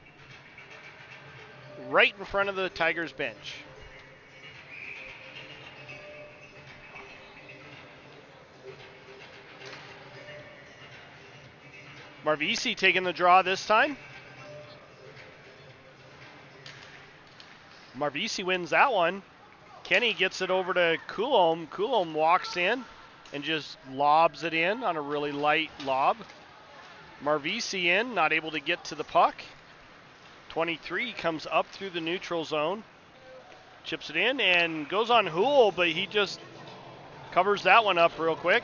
Speaker 1: right in front of the Tigers bench. Marvisi taking the draw this time. Marvisi wins that one. Kenny gets it over to Coulomb. Coulomb walks in and just lobs it in on a really light lob. Marvisi in, not able to get to the puck. 23 comes up through the neutral zone. Chips it in and goes on Houle, but he just covers that one up real quick.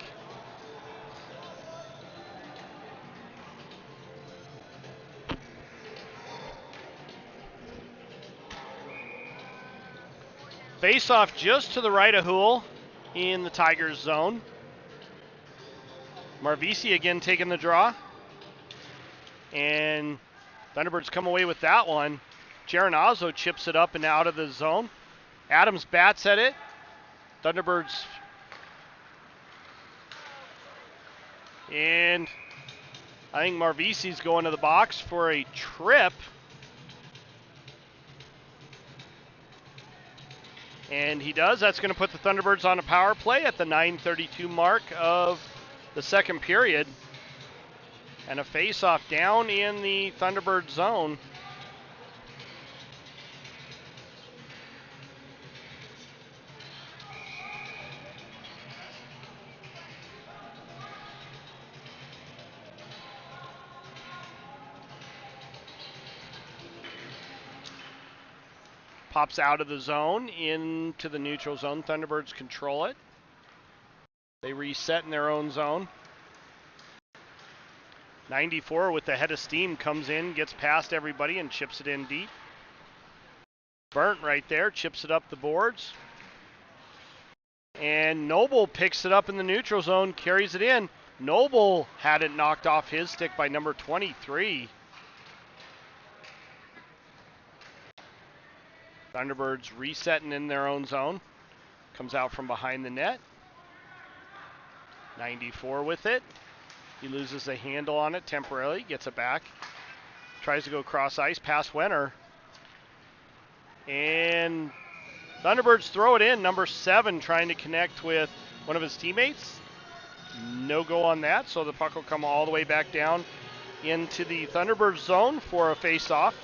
Speaker 1: Face off just to the right of Houle in the Tigers zone. Marvisi again taking the draw. And Thunderbirds come away with that one. Geronazzo chips it up and out of the zone. Adams bats at it. Thunderbirds. And I think Marvisi's going to the box for a trip. And he does. That's going to put the Thunderbirds on a power play at the 9:32 mark of the second period. And a face-off down in the Thunderbird zone. Pops out of the zone into the neutral zone. Thunderbirds control it. They reset in their own zone. 94 with the head of steam comes in, gets past everybody and chips it in deep. Burnt right there, chips it up the boards. And Noble picks it up in the neutral zone, carries it in. Noble had it knocked off his stick by number 23. Thunderbirds resetting in their own zone. Comes out from behind the net. 94 with it. He loses the handle on it temporarily, gets it back. Tries to go cross ice past Wenner. And Thunderbirds throw it in. Number 7 trying to connect with one of his teammates. No go on that, so the puck will come all the way back down into the Thunderbirds zone for a face-off.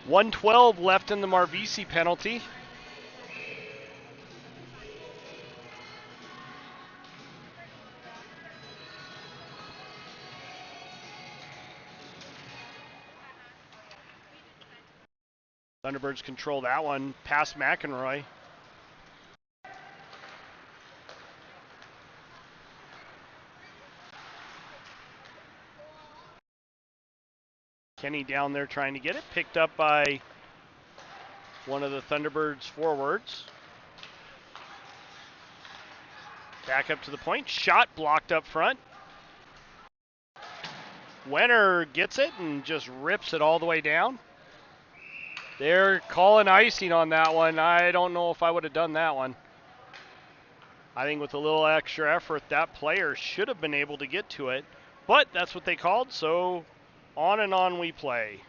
Speaker 1: 1:12 left in the Marvisi penalty. Thunderbirds control that one past McEnroy. Kenny down there trying to get it. Picked up by one of the Thunderbirds forwards. Back up to the point. Shot blocked up front. Wenner gets it and just rips it all the way down. They're calling icing on that one. I don't know if I would have done that one. I think with a little extra effort, that player should have been able to get to it. But that's what they called, so on and on we play.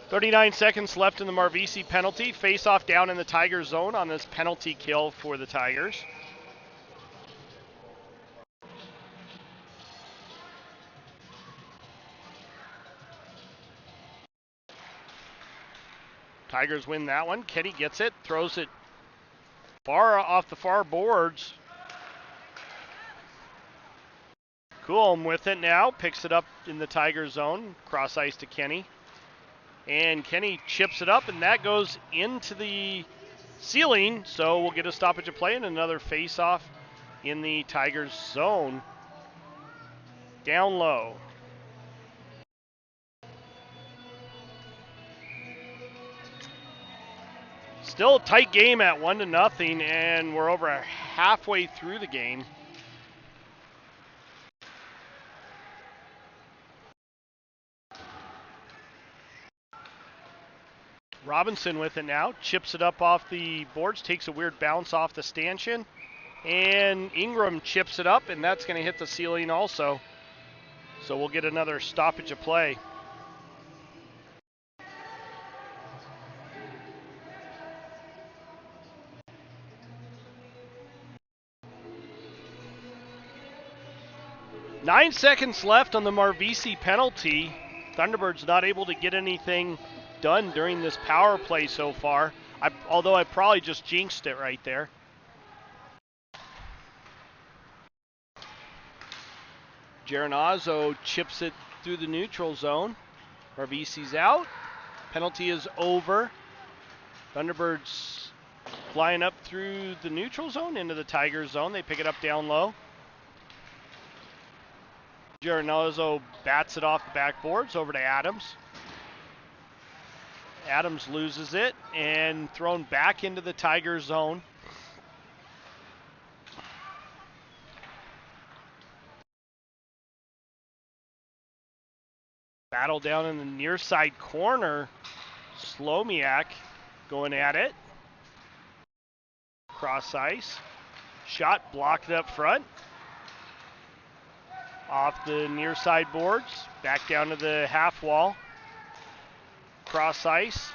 Speaker 1: 39 seconds left in the Marvisi penalty. Face-off down in the Tigers zone on this penalty kill for the Tigers. Tigers win that one. Kenny gets it, throws it far off the far boards. Coulomb with it now, picks it up in the Tiger zone, cross ice to Kenny. And Kenny chips it up, and that goes into the ceiling, so we'll get a stoppage of play and another face-off in the Tigers zone. Down low. Still a tight game at 1-0, and we're over halfway through the game. Robinson with it now. Chips it up off the boards. Takes a weird bounce off the stanchion. And Ingram chips it up, and that's going to hit the ceiling also. So we'll get another stoppage of play. Nine seconds left on the Marvisi penalty. Thunderbirds not able to get anything done during this power play so far. Although I probably just jinxed it right there. Geronazzo chips it through the neutral zone. Marvisi's out. Penalty is over. Thunderbirds flying up through the neutral zone into the Tigers zone. They pick it up down low. Geronazzo bats it off the backboards over to Adams. Adams loses it and thrown back into the Tiger zone. Battle down in the near side corner. Slomiak going at it. Cross ice. Shot blocked up front. Off the near side boards. Back down to the half wall. Cross ice.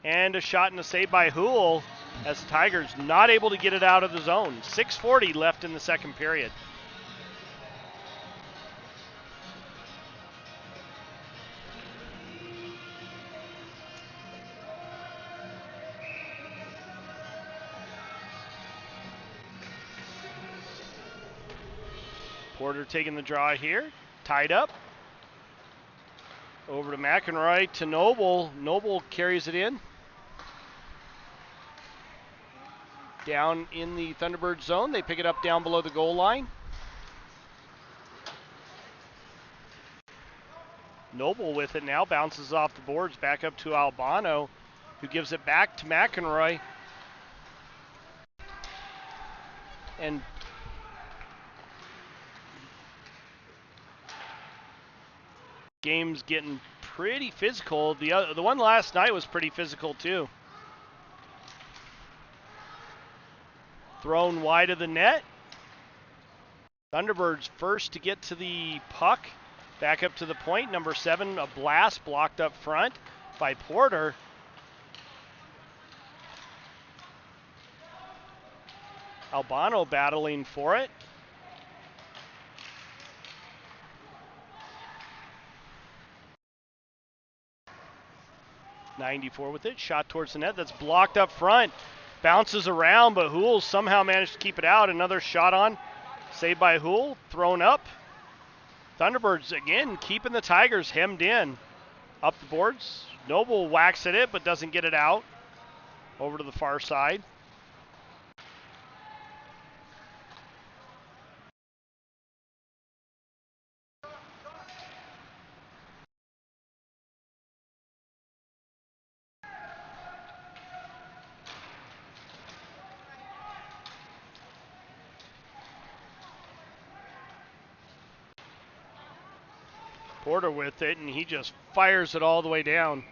Speaker 1: And a shot and a save by Hool as the Tigers not able to get it out of the zone. 6:40 left in the second period. Porter taking the draw here. Tied up. Over to McEnroy to Noble. Noble carries it in. Down in the Thunderbird zone. They pick it up down below the goal line. Noble with it now. Bounces off the boards back up to Albano, who gives it back to McEnroy. And game's getting pretty physical. The one last night was pretty physical too. Thrown wide of the net. Thunderbirds first to get to the puck. Back up to the point. Number 7, a blast blocked up front by Porter. Albano battling for it. .94 with it. Shot towards the net. That's blocked up front. Bounces around, but Hool somehow managed to keep it out. Another shot on. Saved by Hool. Thrown up. Thunderbirds again keeping the Tigers hemmed in. Up the boards. Noble whacks at it, but doesn't get it out. Over to the far side. Porter with it, and he just fires it all the way down.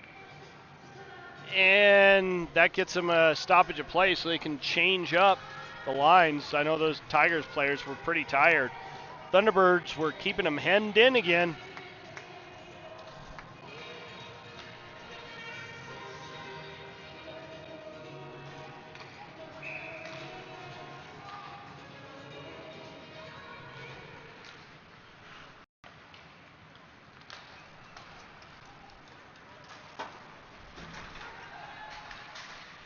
Speaker 1: And that gets them a stoppage of play so they can change up the lines. I know those Tigers players were pretty tired. Thunderbirds were keeping them hemmed in again.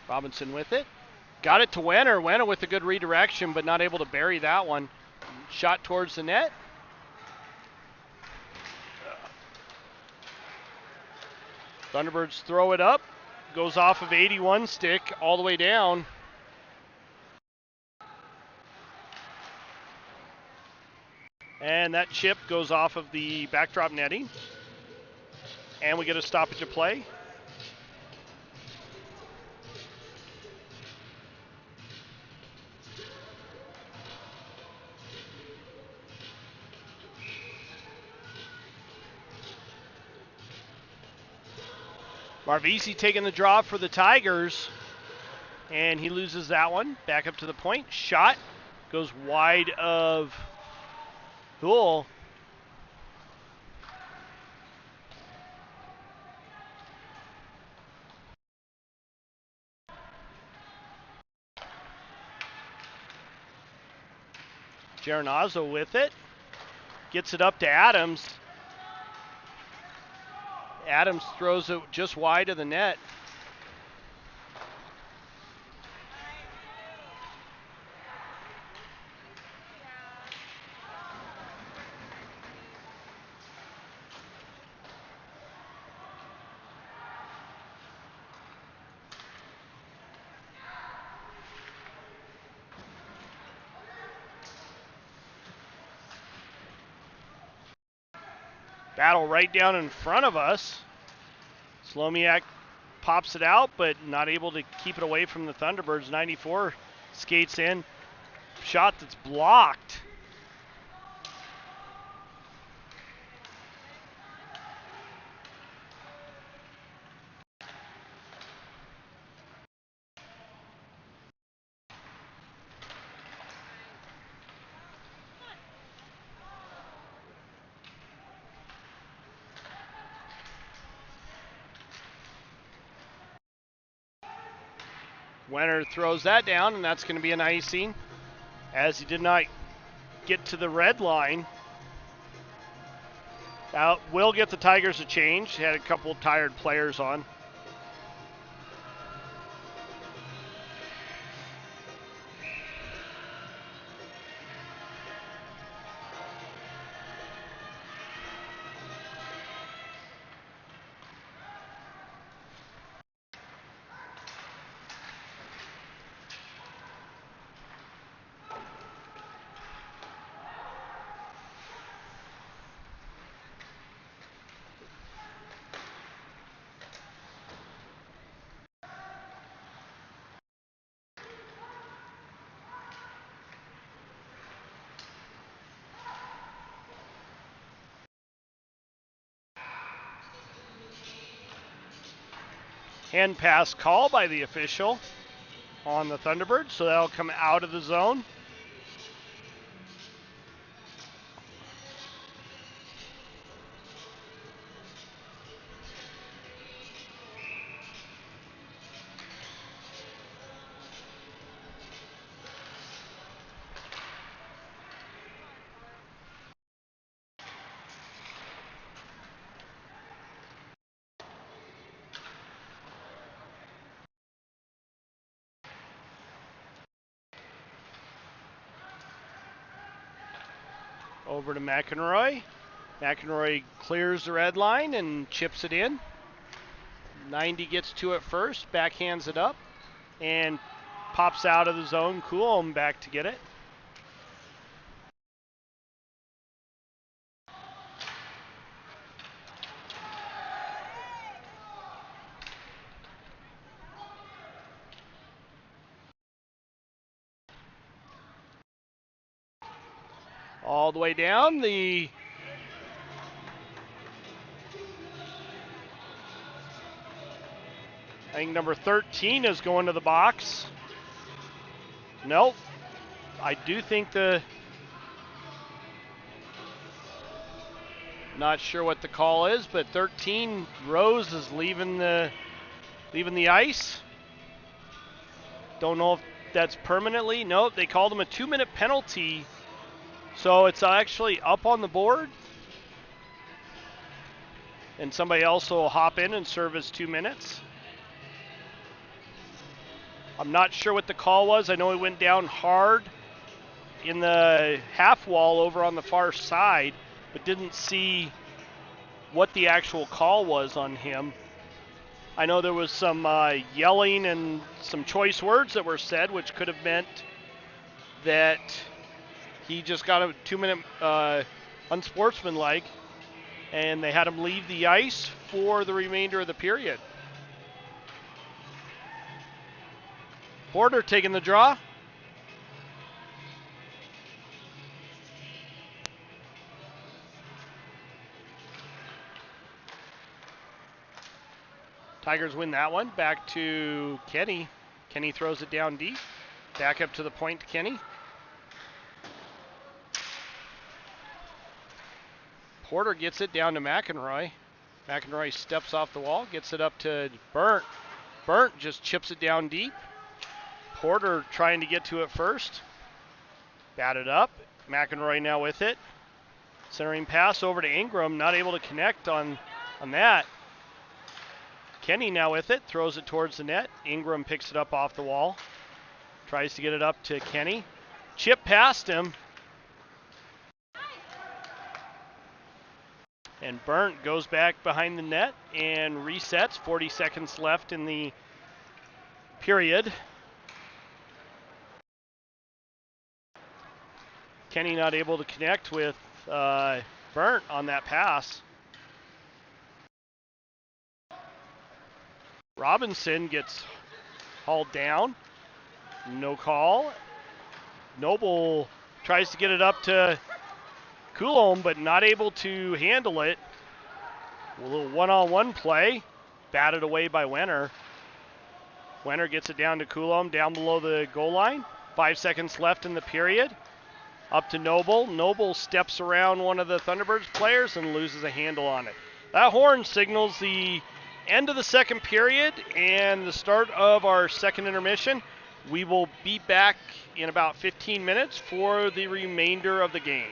Speaker 1: Robinson with it. Got it to Wenner. Wenner with a good redirection, but not able to bury that one. Shot towards the net. Thunderbirds throw it up. Goes off of 81 stick all the way down. And that chip goes off of the backdrop netting. And we get a stoppage of play. Marvisi taking the draw for the Tigers, and he loses that one. Back up to the point. Shot goes wide of Hull. Geronazzo with it. Gets it up to Adams. Adams throws it just wide of the net. Battle right down in front of us. Slomiak pops it out, but not able to keep it away from the Thunderbirds. 94 skates in. Shot that's blocked. Wenner throws that down, and that's going to be an icing, as he did not get to the red line. Will get the Tigers a change. He had a couple tired players on. Hand pass call by the official on the Thunderbirds, so that'll come out of the zone. Over to McEnroy. McEnroy clears the red line and chips it in. 90 gets to it first, backhands it up, and pops out of the zone. Coolholm back to get it. All the way down. I think number 13 is going to the box. Nope. I do think not sure what the call is, but 13 Rose is leaving the ice. Don't know if that's permanently. Nope, they called him a 2-minute penalty. So it's actually up on the board. And somebody else will hop in and serve his 2 minutes. I'm not sure what the call was. I know he went down hard in the half wall over on the far side, but didn't see what the actual call was on him. I know there was some yelling and some choice words that were said, which could have meant that he just got a 2-minute unsportsmanlike, and they had him leave the ice for the remainder of the period. Porter taking the draw. Tigers win that one. Back to Kenny. Kenny throws it down deep. Back up to the point to Kenny. Porter gets it down to McEnroy. McEnroy steps off the wall, gets it up to Burnt. Burnt just chips it down deep. Porter trying to get to it first. Batted up. McEnroy now with it. Centering pass over to Ingram, not able to connect on that. Kenny now with it, throws it towards the net. Ingram picks it up off the wall. Tries to get it up to Kenny. Chip past him. And Burnt goes back behind the net and resets. 40 seconds left in the period. Kenny not able to connect with Burnt on that pass. Robinson gets hauled down. No call. Noble tries to get it up to Coulomb, but not able to handle it. A little one-on-one play. Batted away by Wenner. Wenner gets it down to Coulomb, down below the goal line. 5 seconds left in the period. Up to Noble. Noble steps around one of the Thunderbirds players and loses a handle on it. That horn signals the end of the second period and the start of our second intermission. We will be back in about 15 minutes for the remainder of the game.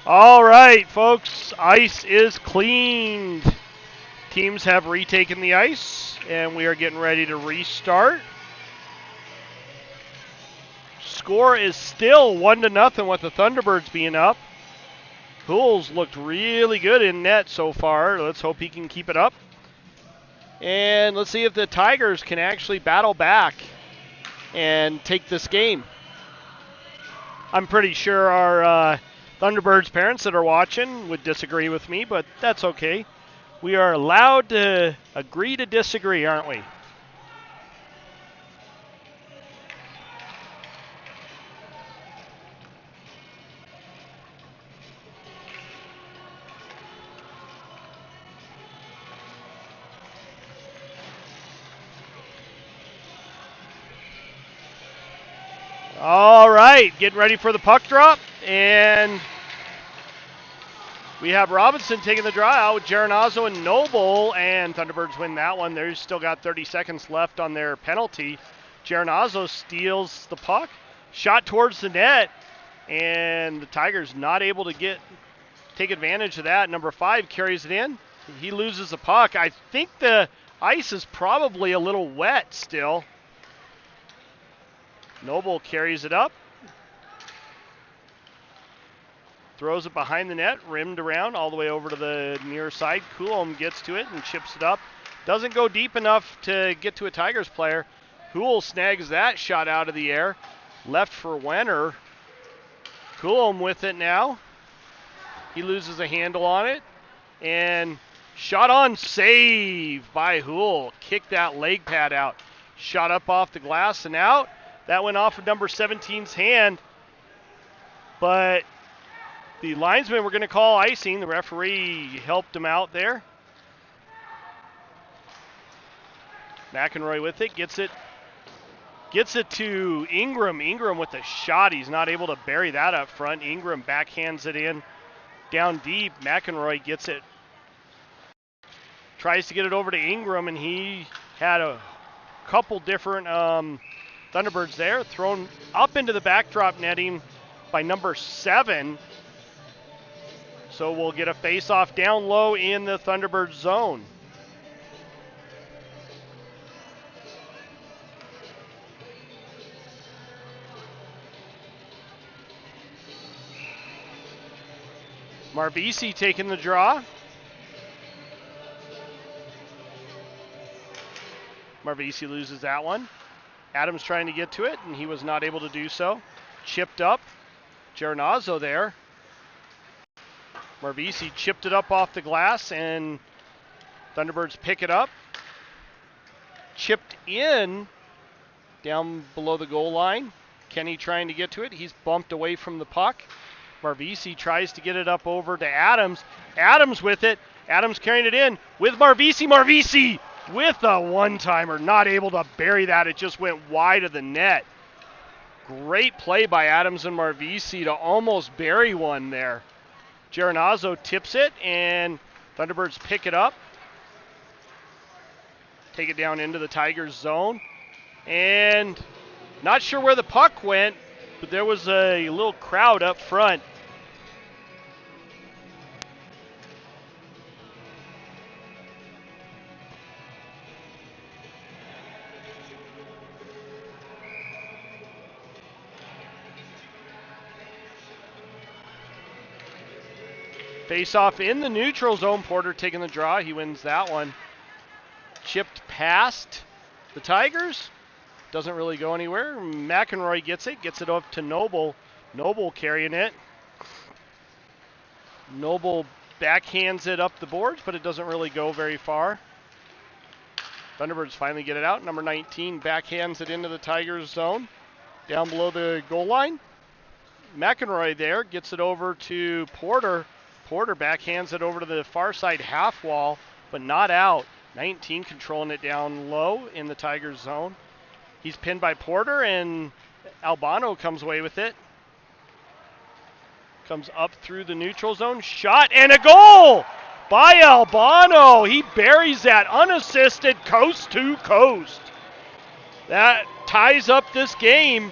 Speaker 1: All right, folks, ice is cleaned. Teams have retaken the ice, and we are getting ready to restart. Score is still 1-0 with the Thunderbirds being up. Pools looked really good in net so far. Let's hope he can keep it up. And let's see if the Tigers can actually battle back and take this game. I'm pretty sure our Thunderbirds parents that are watching would disagree with me, but that's okay. We are allowed to agree to disagree, aren't we? All right, getting ready for the puck drop, and we have Robinson taking the draw out with Geronazzo and Noble, and Thunderbirds win that one. They've still got 30 seconds left on their penalty. Geronazzo steals the puck, shot towards the net, and the Tigers not able to take advantage of that. Number 5 carries it in. He loses the puck. I think the ice is probably a little wet still. Noble carries it up. Throws it behind the net, rimmed around all the way over to the near side. Coulomb gets to it and chips it up. Doesn't go deep enough to get to a Tigers player. Houle snags that shot out of the air. Left for Wenner. Coulomb with it now. He loses a handle on it. And shot on save by Houle. Kicked that leg pad out. Shot up off the glass and out. That went off of number 17's hand. But the linesmen were going to call icing. The referee helped him out there. McEnroy with it. Gets it to Ingram. Ingram with the shot. He's not able to bury that up front. Ingram backhands it in. Down deep. McEnroy gets it. Tries to get it over to Ingram, and he had a couple different Thunderbirds there. Thrown up into the backdrop netting by number 7. So we'll get a face-off down low in the Thunderbird zone. Marbisi taking the draw. Marbisi loses that one. Adams trying to get to it, and he was not able to do so. Chipped up. Geronazzo there. Marbisi chipped it up off the glass, and Thunderbirds pick it up. Chipped in down below the goal line. Kenny trying to get to it. He's bumped away from the puck. Marbisi tries to get it up over to Adams. Adams with it. Adams carrying it in with Marbisi. Marbisi with a one-timer. Not able to bury that. It just went wide of the net. Great play by Adams and Marbisi to almost bury one there. Geronazzo tips it, and Thunderbirds pick it up. Take it down into the Tigers zone. And not sure where the puck went, but there was a little crowd up front. Face off in the neutral zone. Porter taking the draw. He wins that one. Chipped past the Tigers. Doesn't really go anywhere. McEnroy gets it up to Noble. Noble carrying it. Noble backhands it up the boards, but it doesn't really go very far. Thunderbirds finally get it out. Number 19 backhands it into the Tigers zone. Down below the goal line. McEnroy there gets it over to Porter. Porter backhands it over to the far side half wall, but not out. 19 controlling it down low in the Tigers zone. He's pinned by Porter, and Albano comes away with it. Comes up through the neutral zone. Shot and a goal by Albano. He buries that unassisted coast to coast. That ties up this game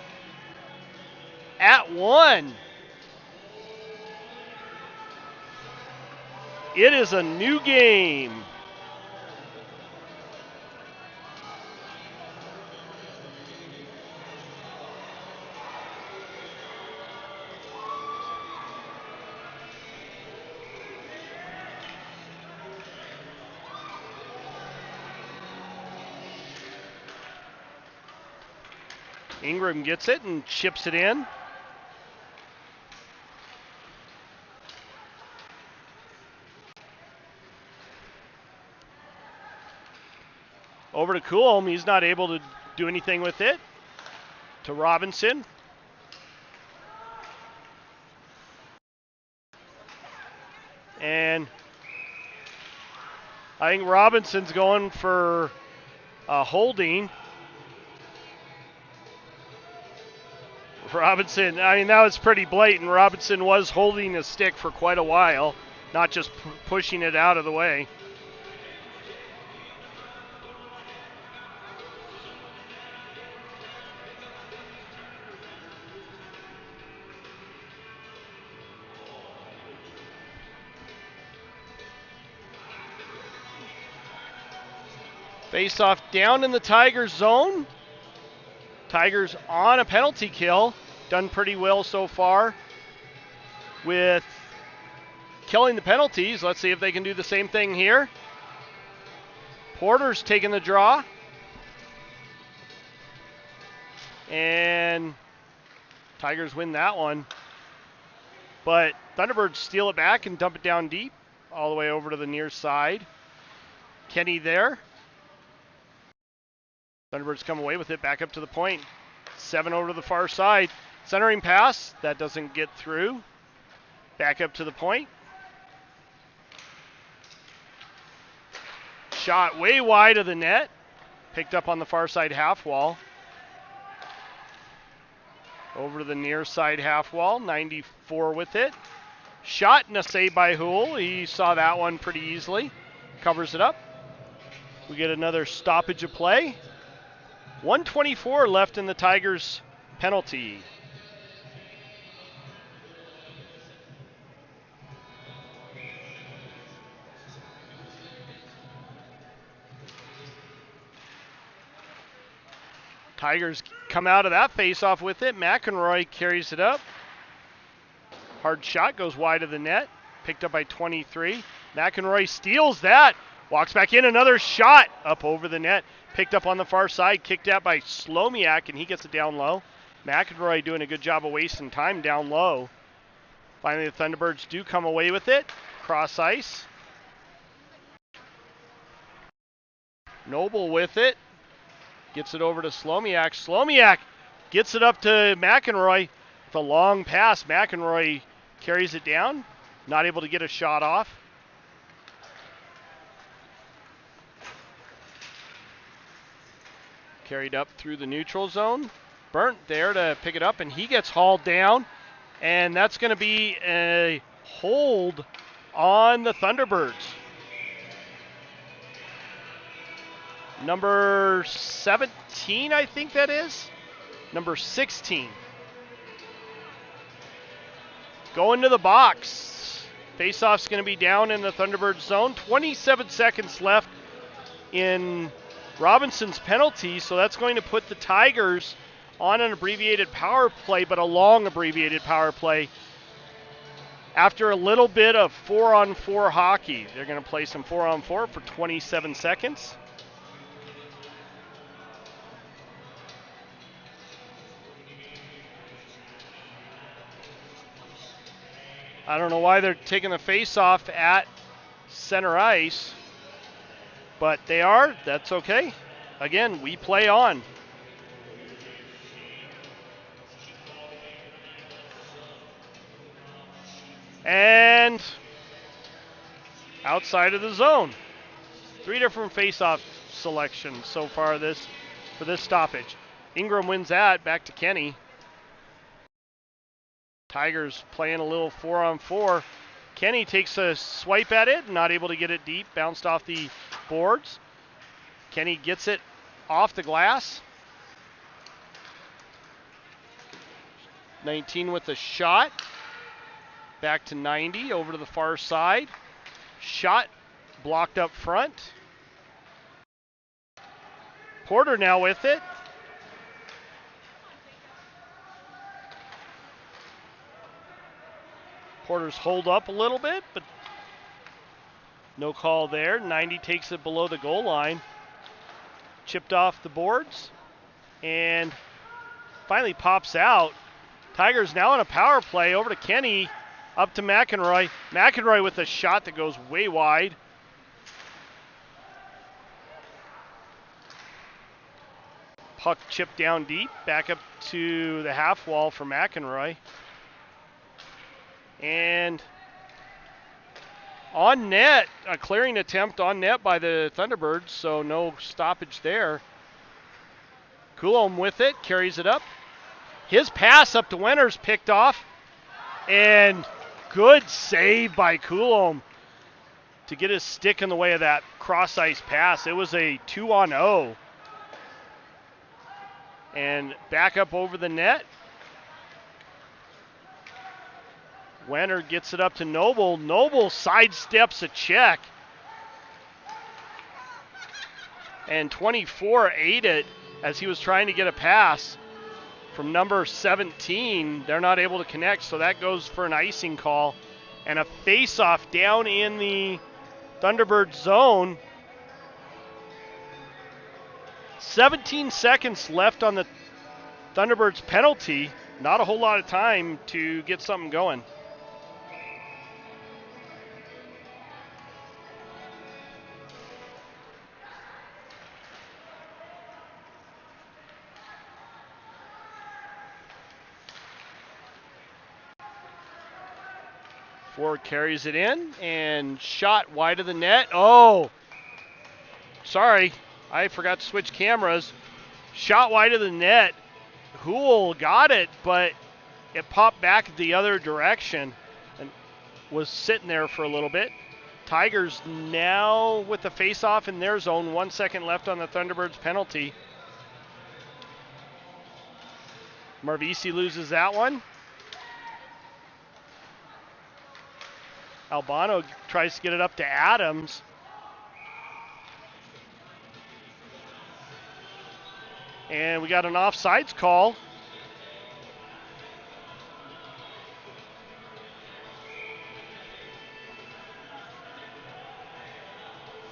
Speaker 1: at 1. It is a new game. Ingram gets it and chips it in. Over to Coolholm. He's not able to do anything with it. To Robinson. And I think Robinson's going for a holding. Robinson, I mean, that was pretty blatant. Robinson was holding a stick for quite a while, not just pushing it out of the way. Face off down in the Tigers zone. Tigers on a penalty kill. Done pretty well so far with killing the penalties. Let's see if they can do the same thing here. Porter's taking the draw. And Tigers win that one. But Thunderbirds steal it back and dump it down deep all the way over to the near side. Kenny there. Thunderbirds come away with it back up to the point. 7 over to the far side. Centering pass. That doesn't get through. Back up to the point. Shot way wide of the net. Picked up on the far side half wall. Over to the near side half wall. 94 with it. Shot and a save by Hool. He saw that one pretty easily. Covers it up. We get another stoppage of play. 1:24 left in the Tigers' penalty. Tigers come out of that face-off with it. McEnroy carries it up. Hard shot goes wide of the net. Picked up by 23. McEnroy steals that. Walks back in. Another shot up over the net. Picked up on the far side. Kicked out by Slomiak, and he gets it down low. McEnroy doing a good job of wasting time down low. Finally, the Thunderbirds do come away with it. Cross ice. Noble with it. Gets it over to Slomiak. Slomiak gets it up to McEnroy. With a long pass. McEnroy carries it down. Not able to get a shot off. Carried up through the neutral zone. Burnt there to pick it up, and he gets hauled down. And that's going to be a hold on the Thunderbirds. Number 17, I think that is. Number 16. Going to the box. Faceoff's going to be down in the Thunderbirds zone. 27 seconds left in Robinson's penalty, so that's going to put the Tigers on an abbreviated power play, but a long abbreviated power play. After a little bit of 4-on-4 hockey, they're going to play some 4-on-4 for 27 seconds. I don't know why they're taking the face-off at center ice, but they are. That's okay. Again, we play on. And outside of the zone. 3 different face-off selections so far for this stoppage. Ingram wins that, back to Kenny. Tigers playing a little 4-on-4. Kenny takes a swipe at it, not able to get it deep, bounced off the boards. Kenny gets it off the glass. 19 with a shot. Back to 90, over to the far side. Shot blocked up front. Porter now with it. Porter's hold up a little bit, but no call there. 90 takes it below the goal line. Chipped off the boards and finally pops out. Tigers now in a power play over to Kenny, up to McEnroy. McEnroy with a shot that goes way wide. Puck chipped down deep, back up to the half wall for McEnroy. And on net, a clearing attempt on net by the Thunderbirds, so no stoppage there. Coulomb with it, carries it up. His pass up to Wenner's picked off, and good save by Coulomb to get his stick in the way of that cross-ice pass. It was a 2-on-0. And back up over the net. Wenner gets it up to Noble. Noble sidesteps a check. And 24 ate it as he was trying to get a pass from number 17. They're not able to connect, so that goes for an icing call. And a face-off down in the Thunderbird zone. 17 seconds left on the Thunderbirds penalty. Not a whole lot of time to get something going. Ford carries it in and shot wide of the net. Oh, sorry. I forgot to switch cameras. Shot wide of the net. Houle got it, but it popped back the other direction and was sitting there for a little bit. Tigers now with the face-off in their zone. 1 second left on the Thunderbirds penalty. Marvisi loses that one. Albano tries to get it up to Adams. And we got an offsides call.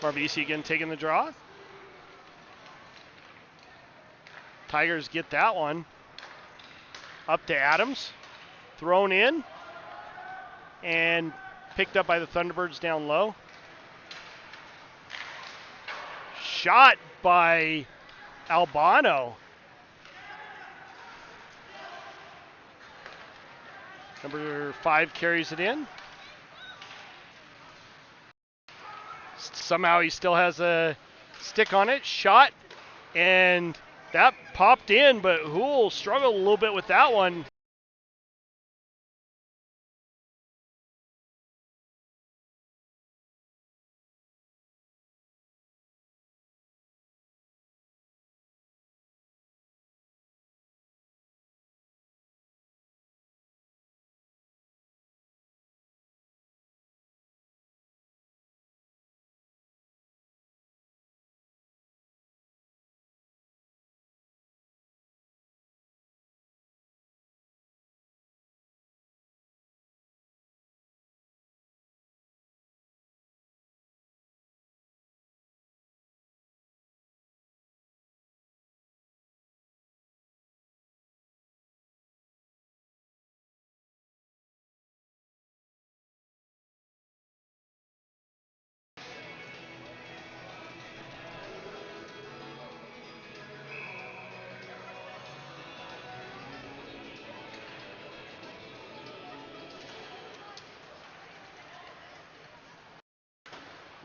Speaker 1: Marvisi again taking the draw. Tigers get that one. Up to Adams. Thrown in. And picked up by the Thunderbirds down low. Shot by Albano. Number 5 carries it in. Somehow he still has a stick on it. Shot, and that popped in, but Houle struggled a little bit with that one.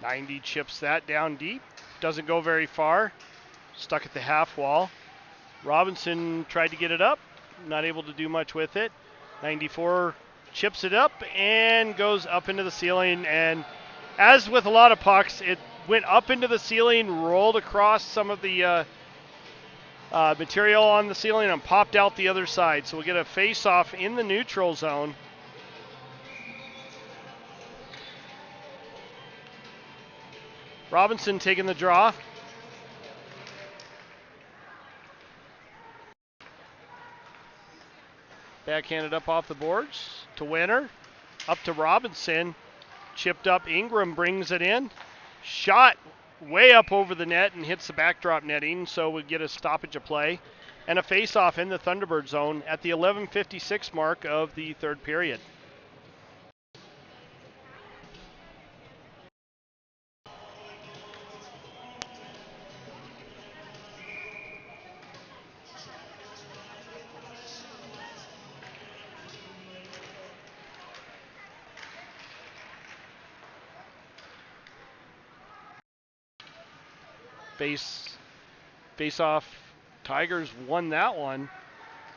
Speaker 1: .90 chips that down deep. Doesn't go very far. Stuck at the half wall. Robinson tried to get it up. Not able to do much with it. 94 chips it up and goes up into the ceiling. And as with a lot of pucks, it went up into the ceiling, rolled across some of the material on the ceiling, and popped out the other side. So we'll get a face-off in the neutral zone. Robinson taking the draw. Backhanded up off the boards to Winner. Up to Robinson. Chipped up. Ingram brings it in. Shot way up over the net and hits the backdrop netting, so we get a stoppage of play. And a face-off in the Thunderbird zone at the 11:56 mark of the third period. Face-off, Tigers won that one.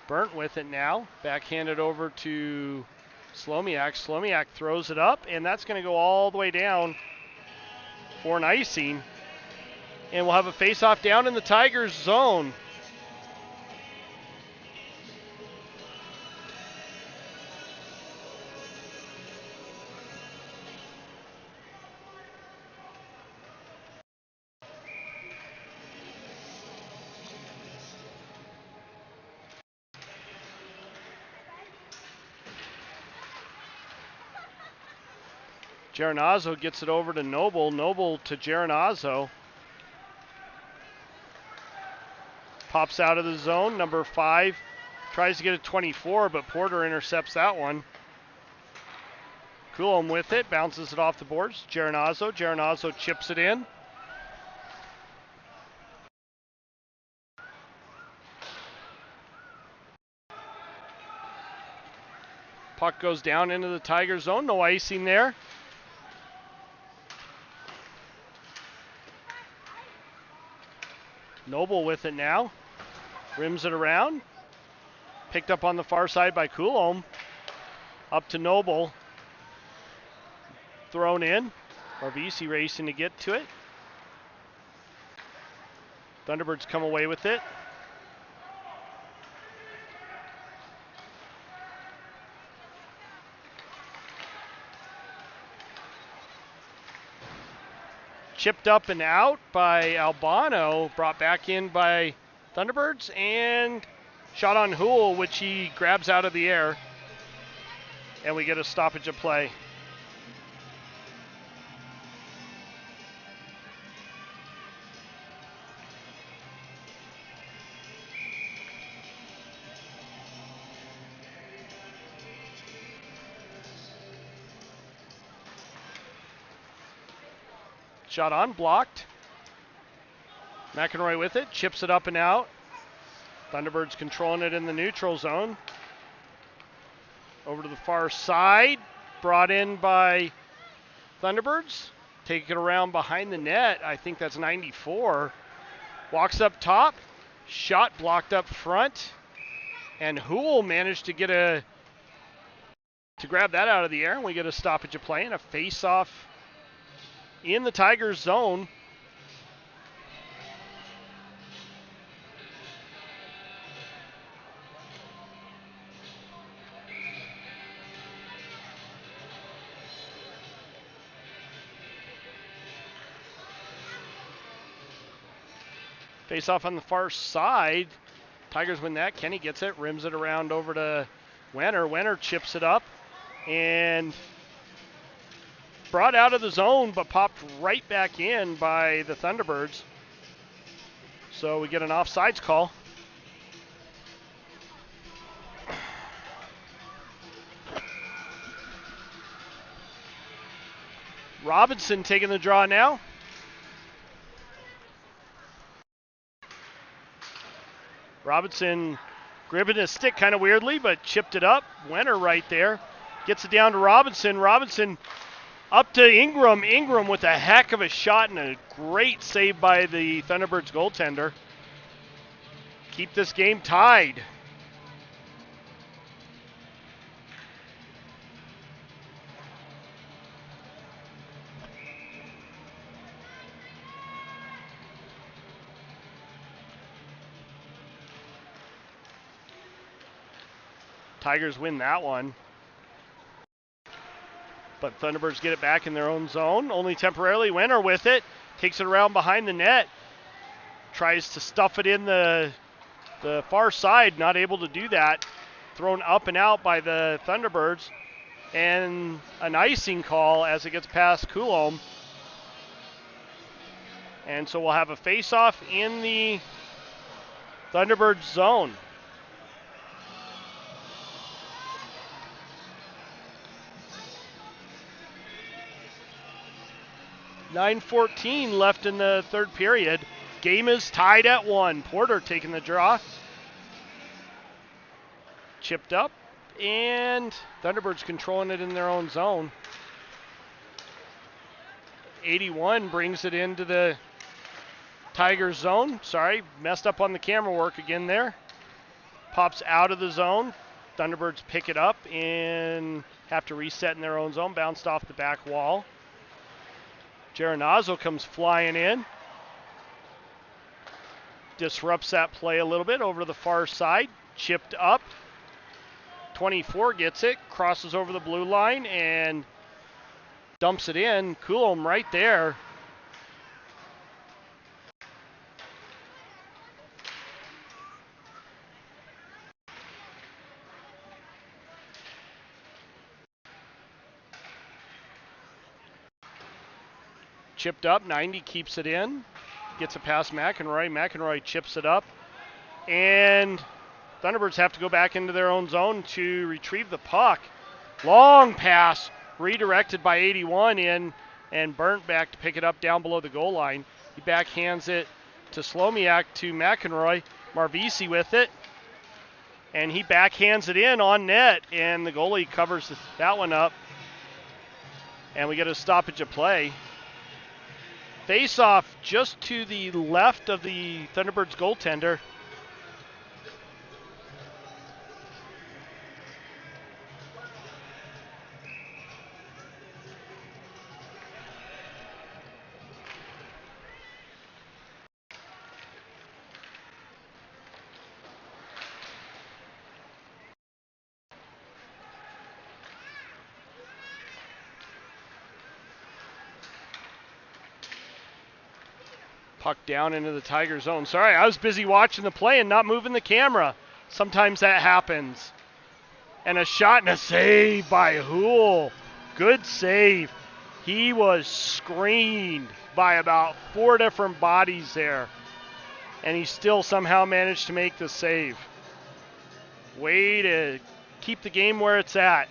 Speaker 1: Burnt with it now. Backhanded over to Slomiak. Slomiak throws it up, and that's going to go all the way down for an icing. And we'll have a face-off down in the Tigers zone. Geronazzo gets it over to Noble. Noble to Geronazzo. Pops out of the zone. Number 5 tries to get a 24, but Porter intercepts that one. Coulomb with it. Bounces it off the boards. Geronazzo. Geronazzo chips it in. Puck goes down into the Tiger zone. No icing there. Noble with it now. Rims it around. Picked up on the far side by Coulomb. Up to Noble. Thrown in. Arvisi racing to get to it. Thunderbirds come away with it. Chipped up and out by Albano, brought back in by Thunderbirds, and shot on Hool, which he grabs out of the air, and we get a stoppage of play. Shot on, blocked. McEnroy with it, chips it up and out. Thunderbirds controlling it in the neutral zone. Over to the far side, brought in by Thunderbirds. Take it around behind the net. I think that's 94. Walks up top, shot blocked up front, and Hool managed to grab that out of the air, and we get a stoppage of play and a face-off in the Tigers zone. Face off on the far side. Tigers win that. Kenny gets it, rims it around over to Wenner. Wenner chips it up and brought out of the zone, but popped right back in by the Thunderbirds. So we get an offsides call. Robinson taking the draw now. Robinson gripping his stick kind of weirdly, but chipped it up. Wenner right there. Gets it down to Robinson. Robinson up to Ingram. Ingram with a heck of a shot and a great save by the Thunderbirds goaltender. Keep this game tied. Tigers win that one. But Thunderbirds get it back in their own zone, only temporarily. Winner with it. Takes it around behind the net. Tries to stuff it in the far side. Not able to do that. Thrown up and out by the Thunderbirds. And an icing call as it gets past Coulomb. And so we'll have a face-off in the Thunderbirds zone. .9:14 left in the third period. Game is tied at 1. Porter taking the draw. Chipped up, and Thunderbirds controlling it in their own zone. 81 brings it into the Tigers zone. Sorry, messed up on the camera work again there. Pops out of the zone. Thunderbirds pick it up and have to reset in their own zone. Bounced off the back wall. Geronazzo comes flying in. Disrupts that play a little bit over to the far side. Chipped up. 24 gets it. Crosses over the blue line and dumps it in. Coulomb right there. Chipped up, 90 keeps it in. Gets it past McEnroy. McEnroy chips it up. And Thunderbirds have to go back into their own zone to retrieve the puck. Long pass, redirected by 81 in, and Burnt back to pick it up down below the goal line. He backhands it to Slomiak to McEnroy. Marvisi with it. And he backhands it in on net, and the goalie covers that one up. And we get a stoppage of play. Face-off just to the left of the Thunderbirds goaltender. Puck down into the Tiger zone. Sorry, I was busy watching the play and not moving the camera. Sometimes that happens. And a shot and a save by Houle. Good save. He was screened by about 4 different bodies there. And he still somehow managed to make the save. Way to keep the game where it's at.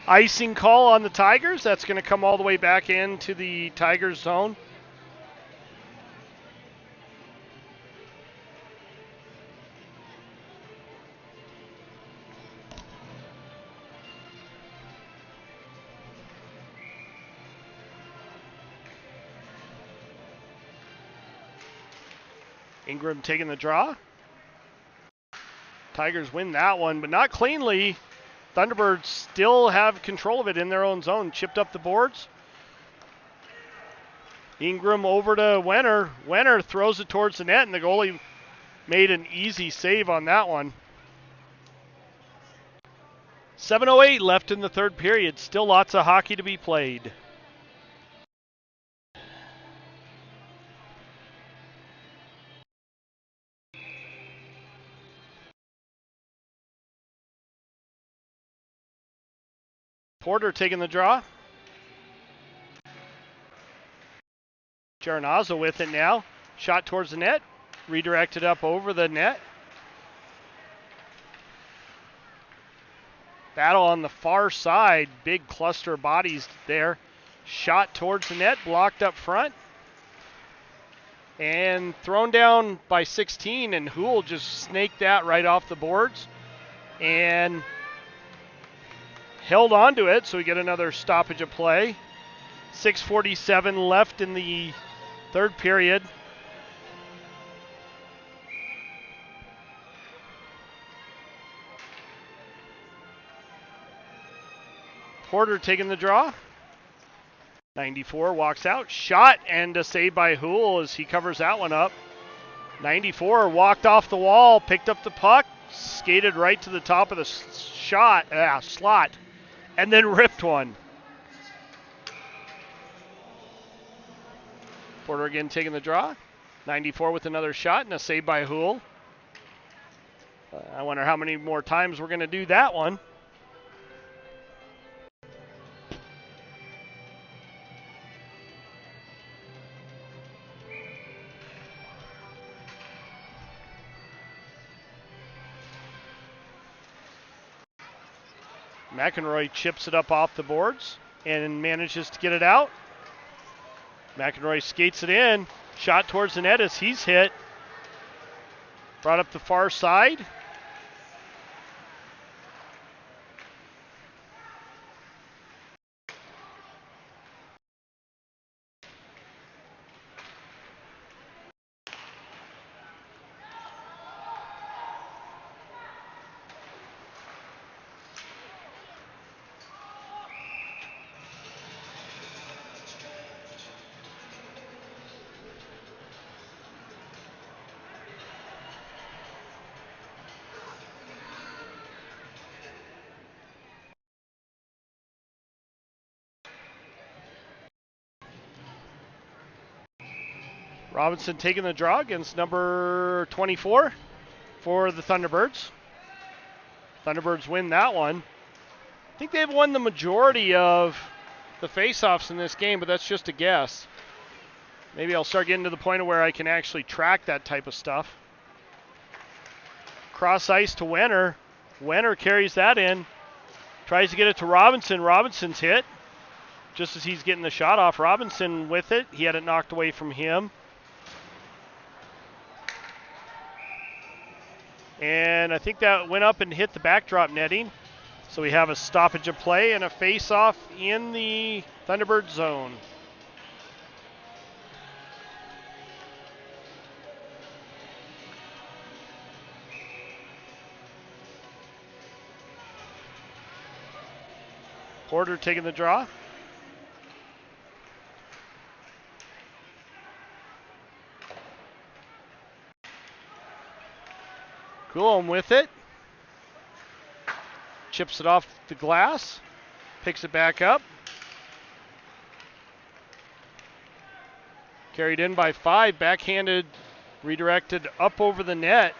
Speaker 1: Icing call on the Tigers. That's going to come all the way back into the Tigers zone. Ingram taking the draw. Tigers win that one, but not cleanly. Thunderbirds still have control of it in their own zone. Chipped up the boards. Ingram over to Wenner. Wenner throws it towards the net, and the goalie made an easy save on that one. 7:08 left in the third period. Still lots of hockey to be played. Porter taking the draw. Geronazzo with it now. Shot towards the net. Redirected up over the net. Battle on the far side. Big cluster of bodies there. Shot towards the net. Blocked up front. And thrown down by 16. And Houle just snaked that right off the boards. And held on to it, so we get another stoppage of play. 6:47 left in the third period. Porter taking the draw. 94 walks out. Shot and a save by Hool as he covers that one up. 94 walked off the wall, picked up the puck, skated right to the top of the slot, and then ripped one. Porter again taking the draw. 94 with another shot and a save by Hool. I wonder how many more times we're going to do that one. McEnroy chips it up off the boards and manages to get it out. McEnroy skates it in. Shot towards the net as he's hit. Brought up the far side. Robinson taking the draw against number 24 for the Thunderbirds. Thunderbirds win that one. I think they've won the majority of the faceoffs in this game, but that's just a guess. Maybe I'll start getting to the point of where I can actually track that type of stuff. Cross ice to Wenner. Wenner carries that in. Tries to get it to Robinson. Robinson's hit. Just as he's getting the shot off, Robinson with it. He had it knocked away from him. And I think that went up and hit the backdrop netting. So we have a stoppage of play and a face-off in the Thunderbird zone. Porter taking the draw. Coulomb with it. Chips it off the glass. Picks it back up. Carried in by 5. Backhanded, redirected up over the net.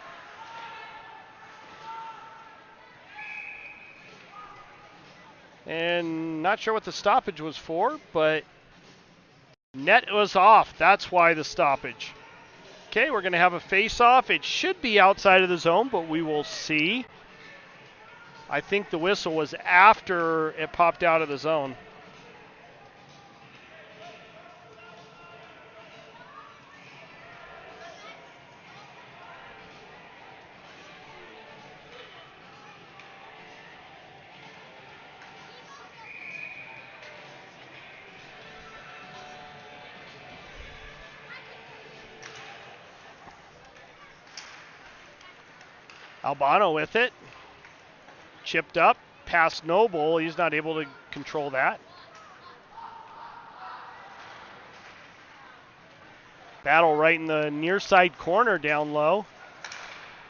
Speaker 1: And not sure what the stoppage was for, but net was off. That's why the stoppage. Okay, we're going to have a face-off. It should be outside of the zone, but we will see. I think the whistle was after it popped out of the zone. Albano with it. Chipped up, past Noble. He's not able to control that. Battle right in the near side corner down low.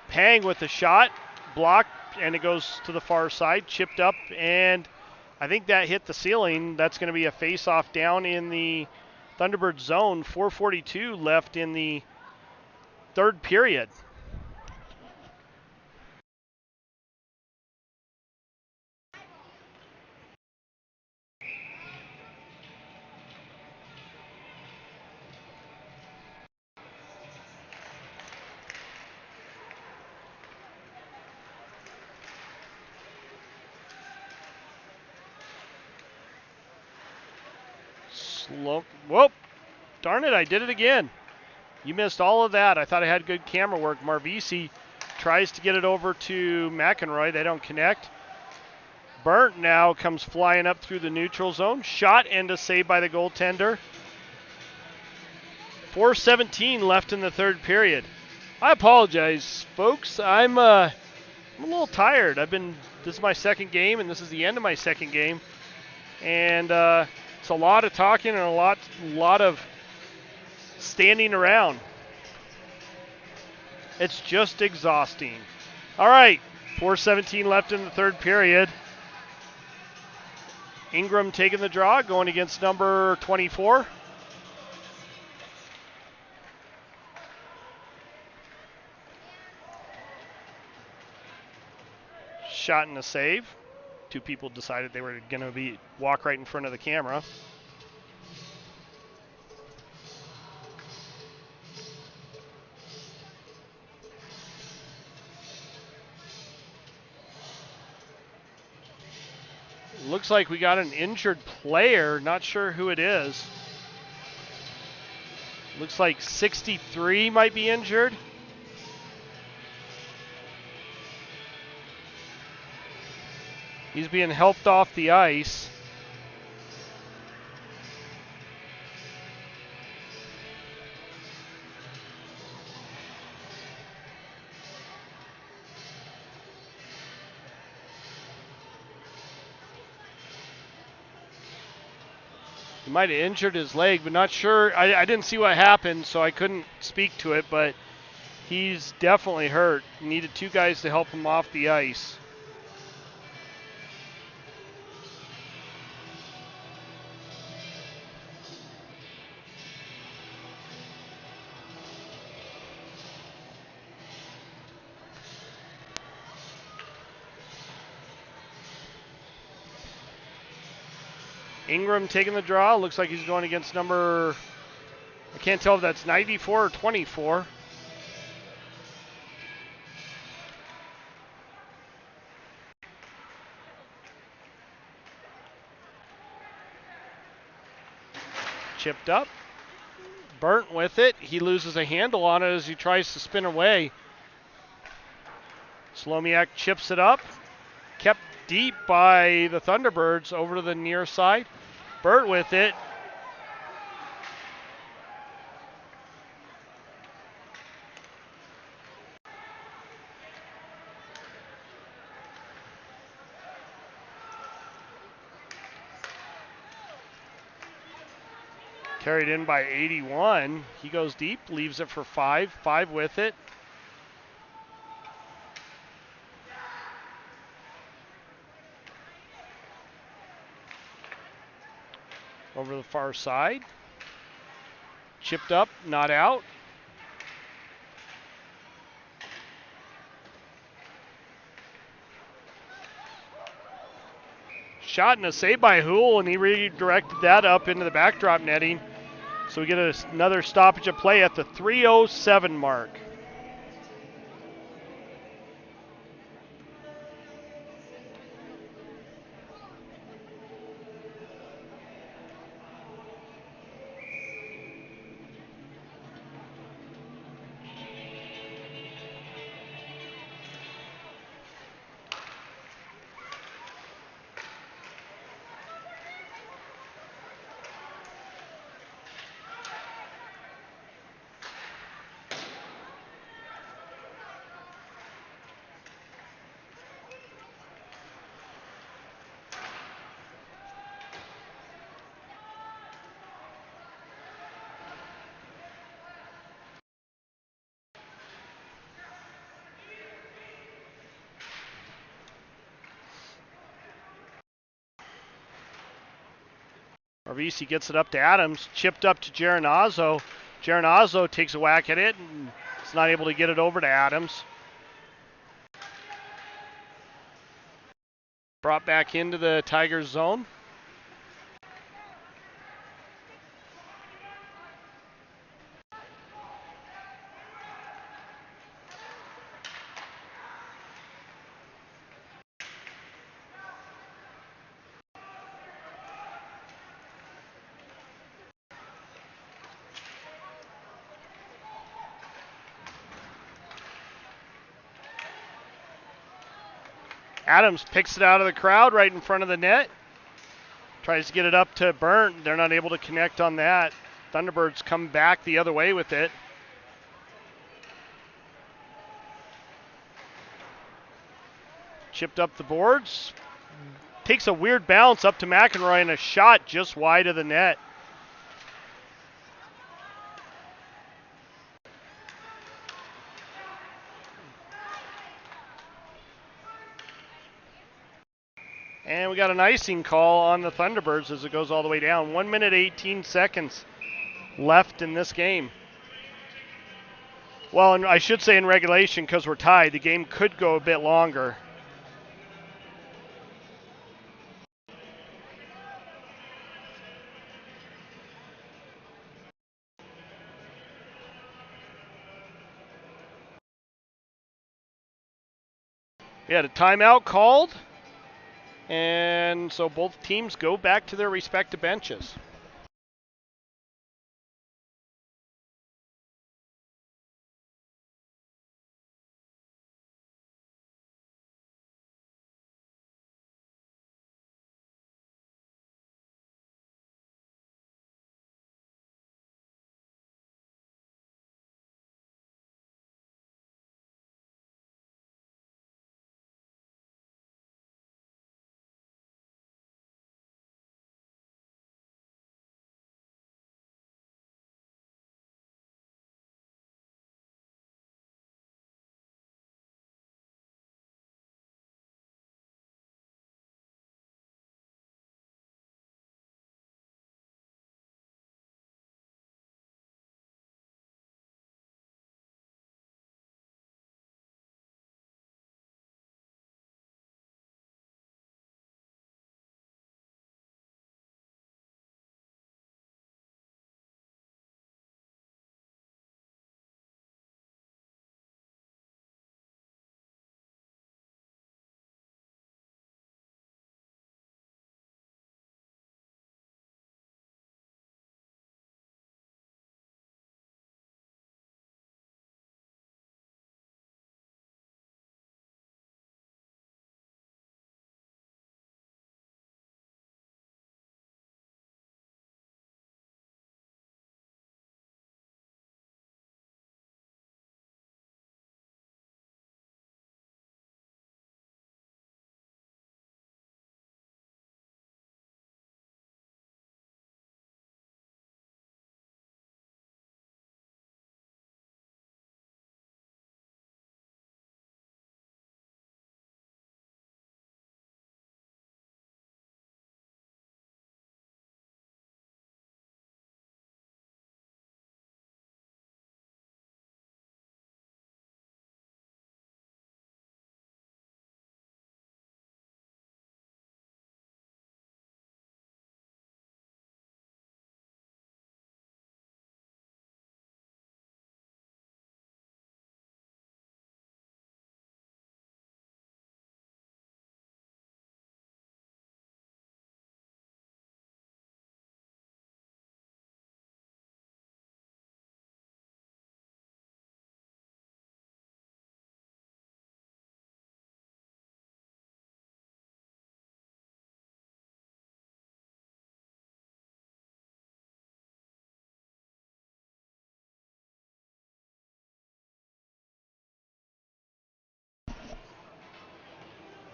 Speaker 1: Pang with the shot. Blocked, and it goes to the far side. Chipped up, and I think that hit the ceiling. That's going to be a face-off down in the Thunderbird zone. 4:42 left in the third period. Whoop. Darn it, I did it again. You missed all of that. I thought I had good camera work. Marvisi tries to get it over to McEnroy. They don't connect. Burnt now comes flying up through the neutral zone. Shot and a save by the goaltender. 4:17 left in the third period. I apologize, folks. I'm a little tired. This is my second game, and this is the end of my second game. And It's a lot of talking and a lot of standing around. It's just exhausting. All right, 4:17 left in the third period. Ingram taking the draw, going against number 24. Shot and a save. Two people decided they were going to walk right in front of the camera. Looks like we got an injured player. Not sure who it is. Looks like 63 might be injured. He's being helped off the ice. He might have injured his leg, but not sure. I didn't see what happened, so I couldn't speak to it, but he's definitely hurt. Needed two guys to help him off the ice. Ingram taking the draw. Looks like he's going against number, I can't tell if that's 94 or 24. Chipped up. Burnt with it. He loses a handle on it as he tries to spin away. Slomiak chips it up. Kept deep by the Thunderbirds over to the near side. Burt with it. Carried in by 81. He goes deep, leaves it for 5. 5 with it. Over the far side. Chipped up, not out. Shot and a save by Hool, and he redirected that up into the backdrop netting. So we get another stoppage of play at the 3:07 mark. Arvisi gets it up to Adams, chipped up to Geronazzo. Geronazzo takes a whack at it and is not able to get it over to Adams. Brought back into the Tigers zone. Adams picks it out of the crowd right in front of the net. Tries to get it up to Burnt. They're not able to connect on that. Thunderbirds come back the other way with it. Chipped up the boards. takes a weird bounce up to McEnroy and a shot just wide of the net. And we got an icing call on the Thunderbirds as it goes all the way down. 1 minute, 18 seconds left in this game. Well, and I should say in regulation because we're tied. The game could go a bit longer. We had a timeout called. And so both teams go back to their respective benches.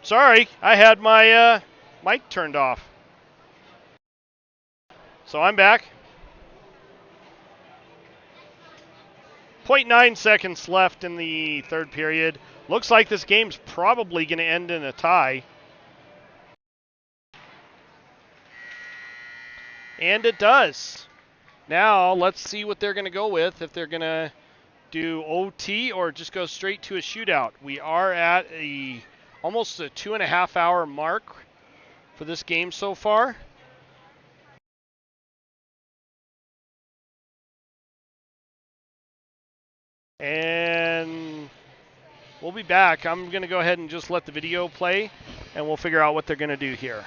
Speaker 1: Sorry, I had my mic turned off. So I'm back. 0.9 seconds left in the third period. Looks like this game's probably going to end in a tie. And it does. Now let's see what they're going to go with, if they're going to do OT or just go straight to a shootout. We are at almost a 2.5 hour mark for this game so far. And we'll be back. I'm going to go ahead and just let the video play, and we'll figure out what they're going to do here.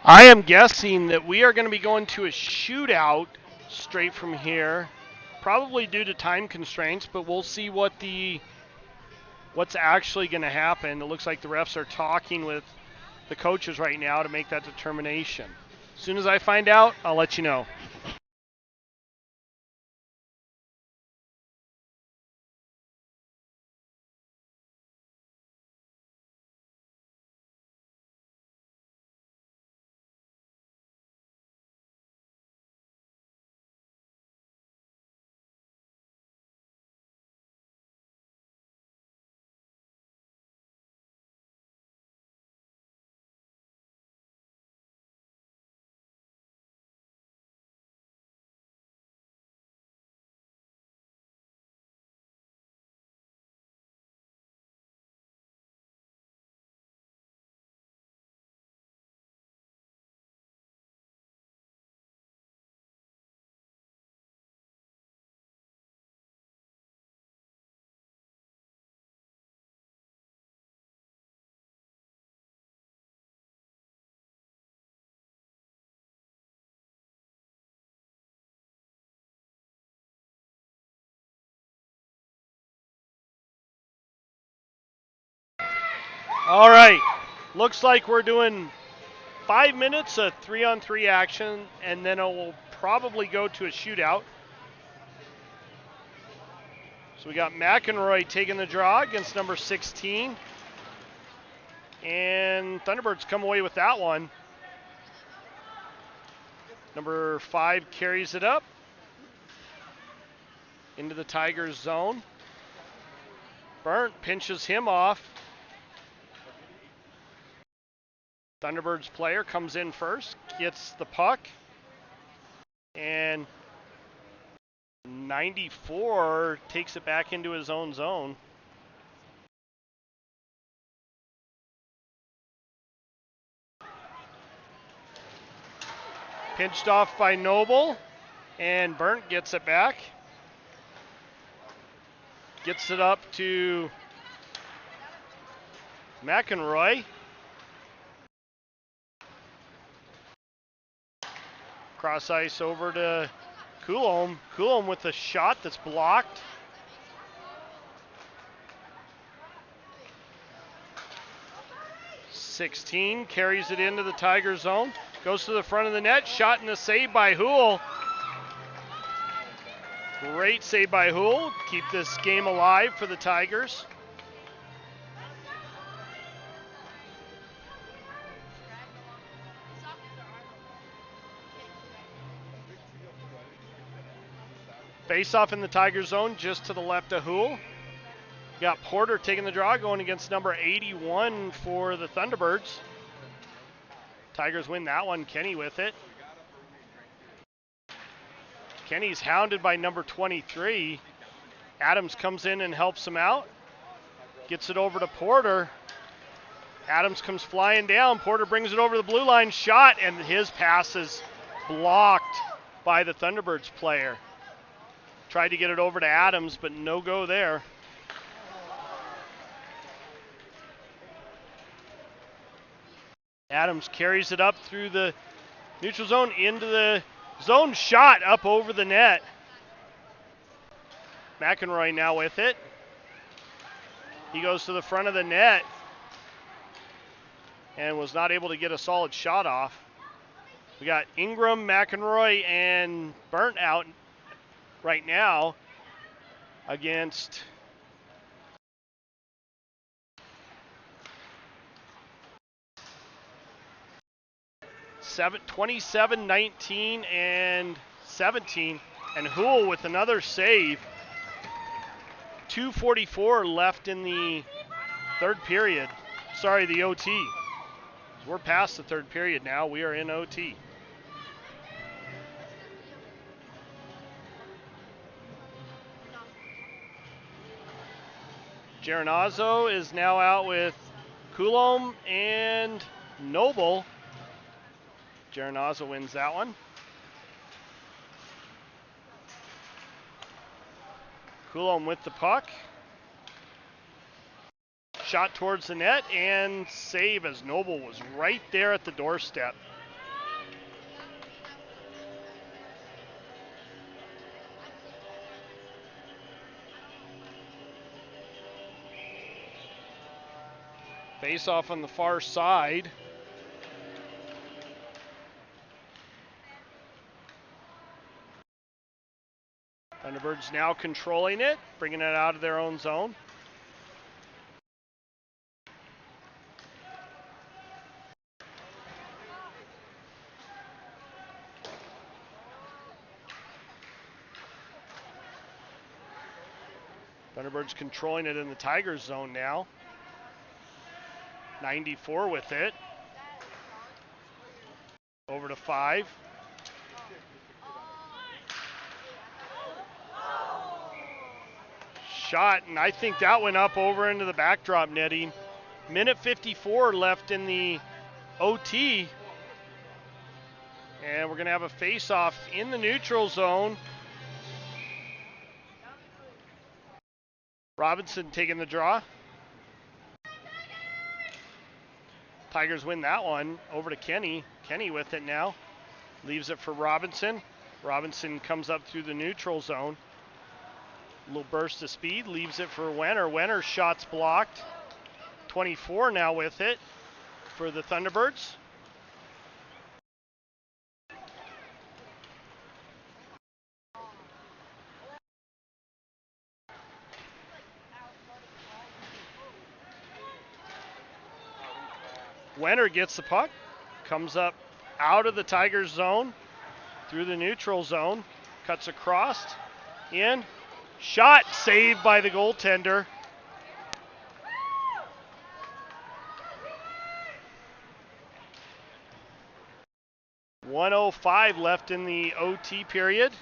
Speaker 1: I am guessing that we are going to be going to a shootout straight from here, probably due to time constraints, but we'll see what's actually going to happen. It looks like the refs are talking with the coaches right now to make that determination. As soon as I find out, I'll let you know. All right. Looks like we're doing 5 minutes of 3-on-3 action, and then it will probably go to a shootout. So we got McEnroy taking the draw against number 16. And Thunderbirds come away with that one. Number 5 carries it up into the Tigers zone. Burnt pinches him off. Thunderbirds player comes in first, gets the puck, and 94 takes it back into his own zone. Pinched off by Noble, and Burnt gets it back. Gets it up to McEnroy. Cross ice over to Coulomb. Coulomb with a shot that's blocked. .16 carries it into the Tiger zone. Goes to the front of the net. Shot and a save by Houle. Great save by Houle. Keep this game alive for the Tigers. Face off in the Tiger zone just to the left of Houle. Got Porter taking the draw, going against number 81 for the Thunderbirds. Tigers win that one. Kenny with it. Kenny's hounded by number 23. Adams comes in and helps him out. Gets it over to Porter. Adams comes flying down. Porter brings it over the blue line. Shot, and his pass is blocked by the Thunderbirds player. Tried to get it over to Adams, but no go there. Adams carries it up through the neutral zone into the zone. Shot up over the net. McEnroy now with it. He goes to the front of the net and was not able to get a solid shot off. We got Ingram, McEnroy, and Burnt out right now against – 27, 19, and 17. And Houle with another save. 2:44 left in the third period. Sorry, the OT. We're past the third period now. We are in OT. Geronazzo is now out with Coulomb and Noble. Geronazzo wins that one. Coulomb with the puck. Shot towards the net and save as Noble was right there at the doorstep. Face off on the far side. Thunderbirds now controlling it, bringing it out of their own zone. Thunderbirds controlling it in the Tigers zone now. 94 with it. Over to 5. Shot, and I think that went up over into the backdrop netting. Minute 54 left in the OT. And we're going to have a face-off in the neutral zone. Robinson taking the draw. Tigers win that one. Over to Kenny. Kenny with it now. Leaves it for Robinson. Robinson comes up through the neutral zone. A little burst of speed. Leaves it for Wenner. Wenner's shot's blocked. 24 now with it for the Thunderbirds. Wenner gets the puck. Comes up out of the Tigers zone. Through the neutral zone. Cuts across. In. Shot saved by the goaltender. .105 left in the OT period.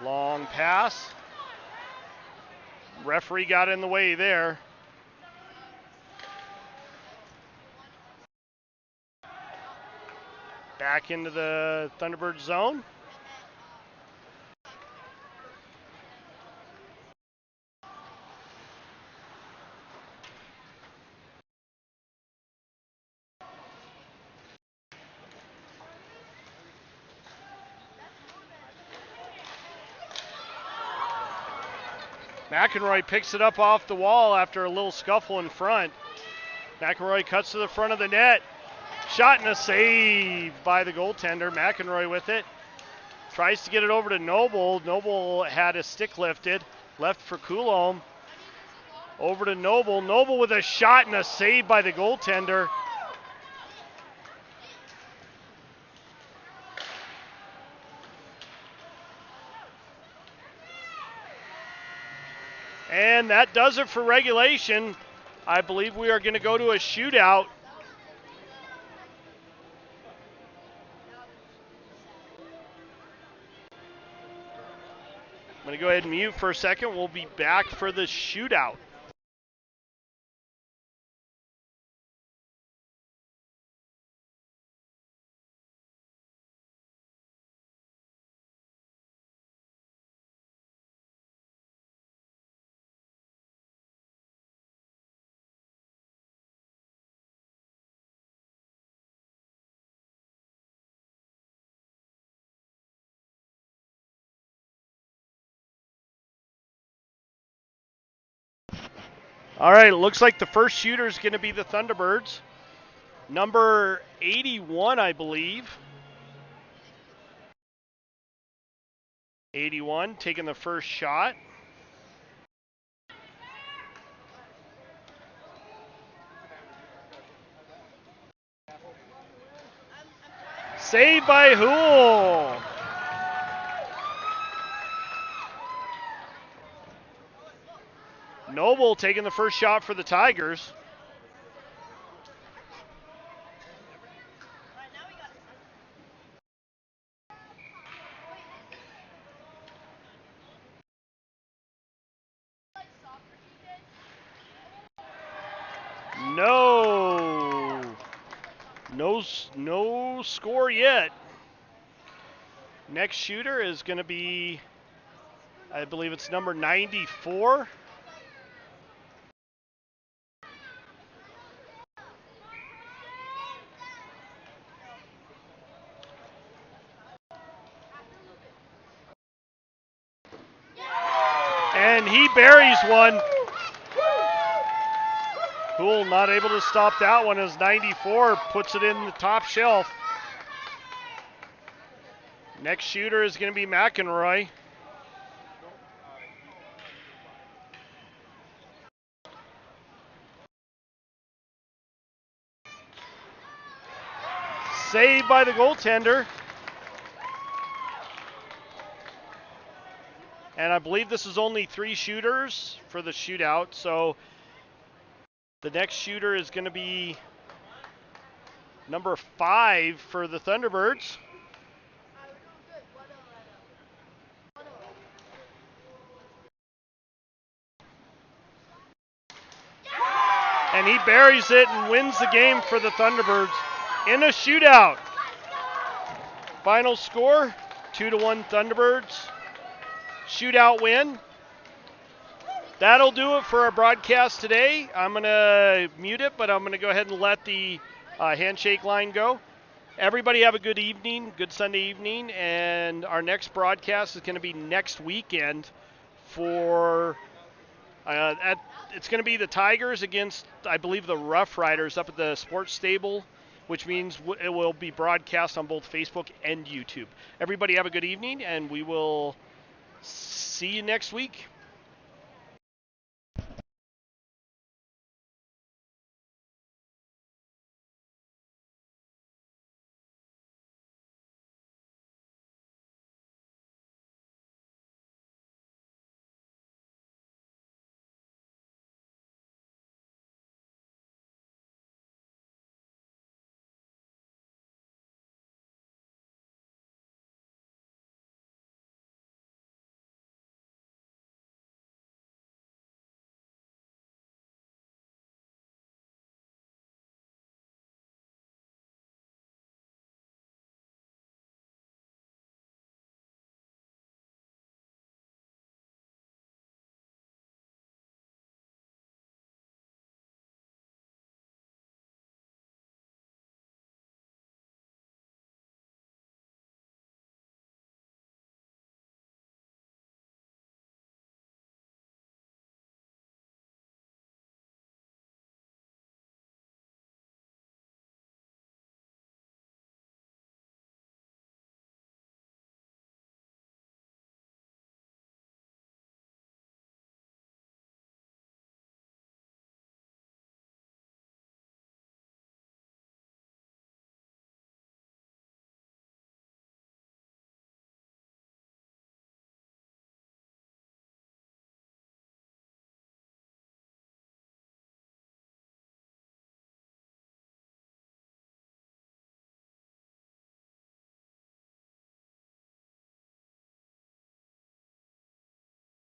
Speaker 1: Long pass. Referee got in the way there. Back into the Thunderbird zone. McEnroy picks it up off the wall after a little scuffle in front. McEnroy cuts to the front of the net. Shot and a save by the goaltender. McEnroy with it. Tries to get it over to Noble. Noble had his stick lifted. Left for Coulomb. Over to Noble. Noble with a shot and a save by the goaltender. And that does it for regulation. I believe we are going to go to a shootout. I'm going to go ahead and mute for a second. We'll be back for the shootout. All right, it looks like the first shooter is going to be the Thunderbirds. Number 81, I believe. 81 taking the first shot. Saved by Houle. Noble taking the first shot for the Tigers. No score yet. Next shooter is going to be, I believe it's number 94. And he buries one. Cool, not able to stop that one as 94 puts it in the top shelf. Next shooter is going to be McEnroy. Saved by the goaltender. And I believe this is only 3 shooters for the shootout, so the next shooter is going to be number 5 for the Thunderbirds. And he buries it and wins the game for the Thunderbirds in a shootout. Final score, 2-1 Thunderbirds. Shootout win. That'll do it for our broadcast today. I'm going to mute it, but I'm going to go ahead and let the handshake line go. Everybody have a good evening, good Sunday evening, and our next broadcast is going to be next weekend for it's going to be the Tigers against, I believe, the Rough Riders up at the sports stable, which means it will be broadcast on both Facebook and YouTube. Everybody have a good evening, and we will see you next week.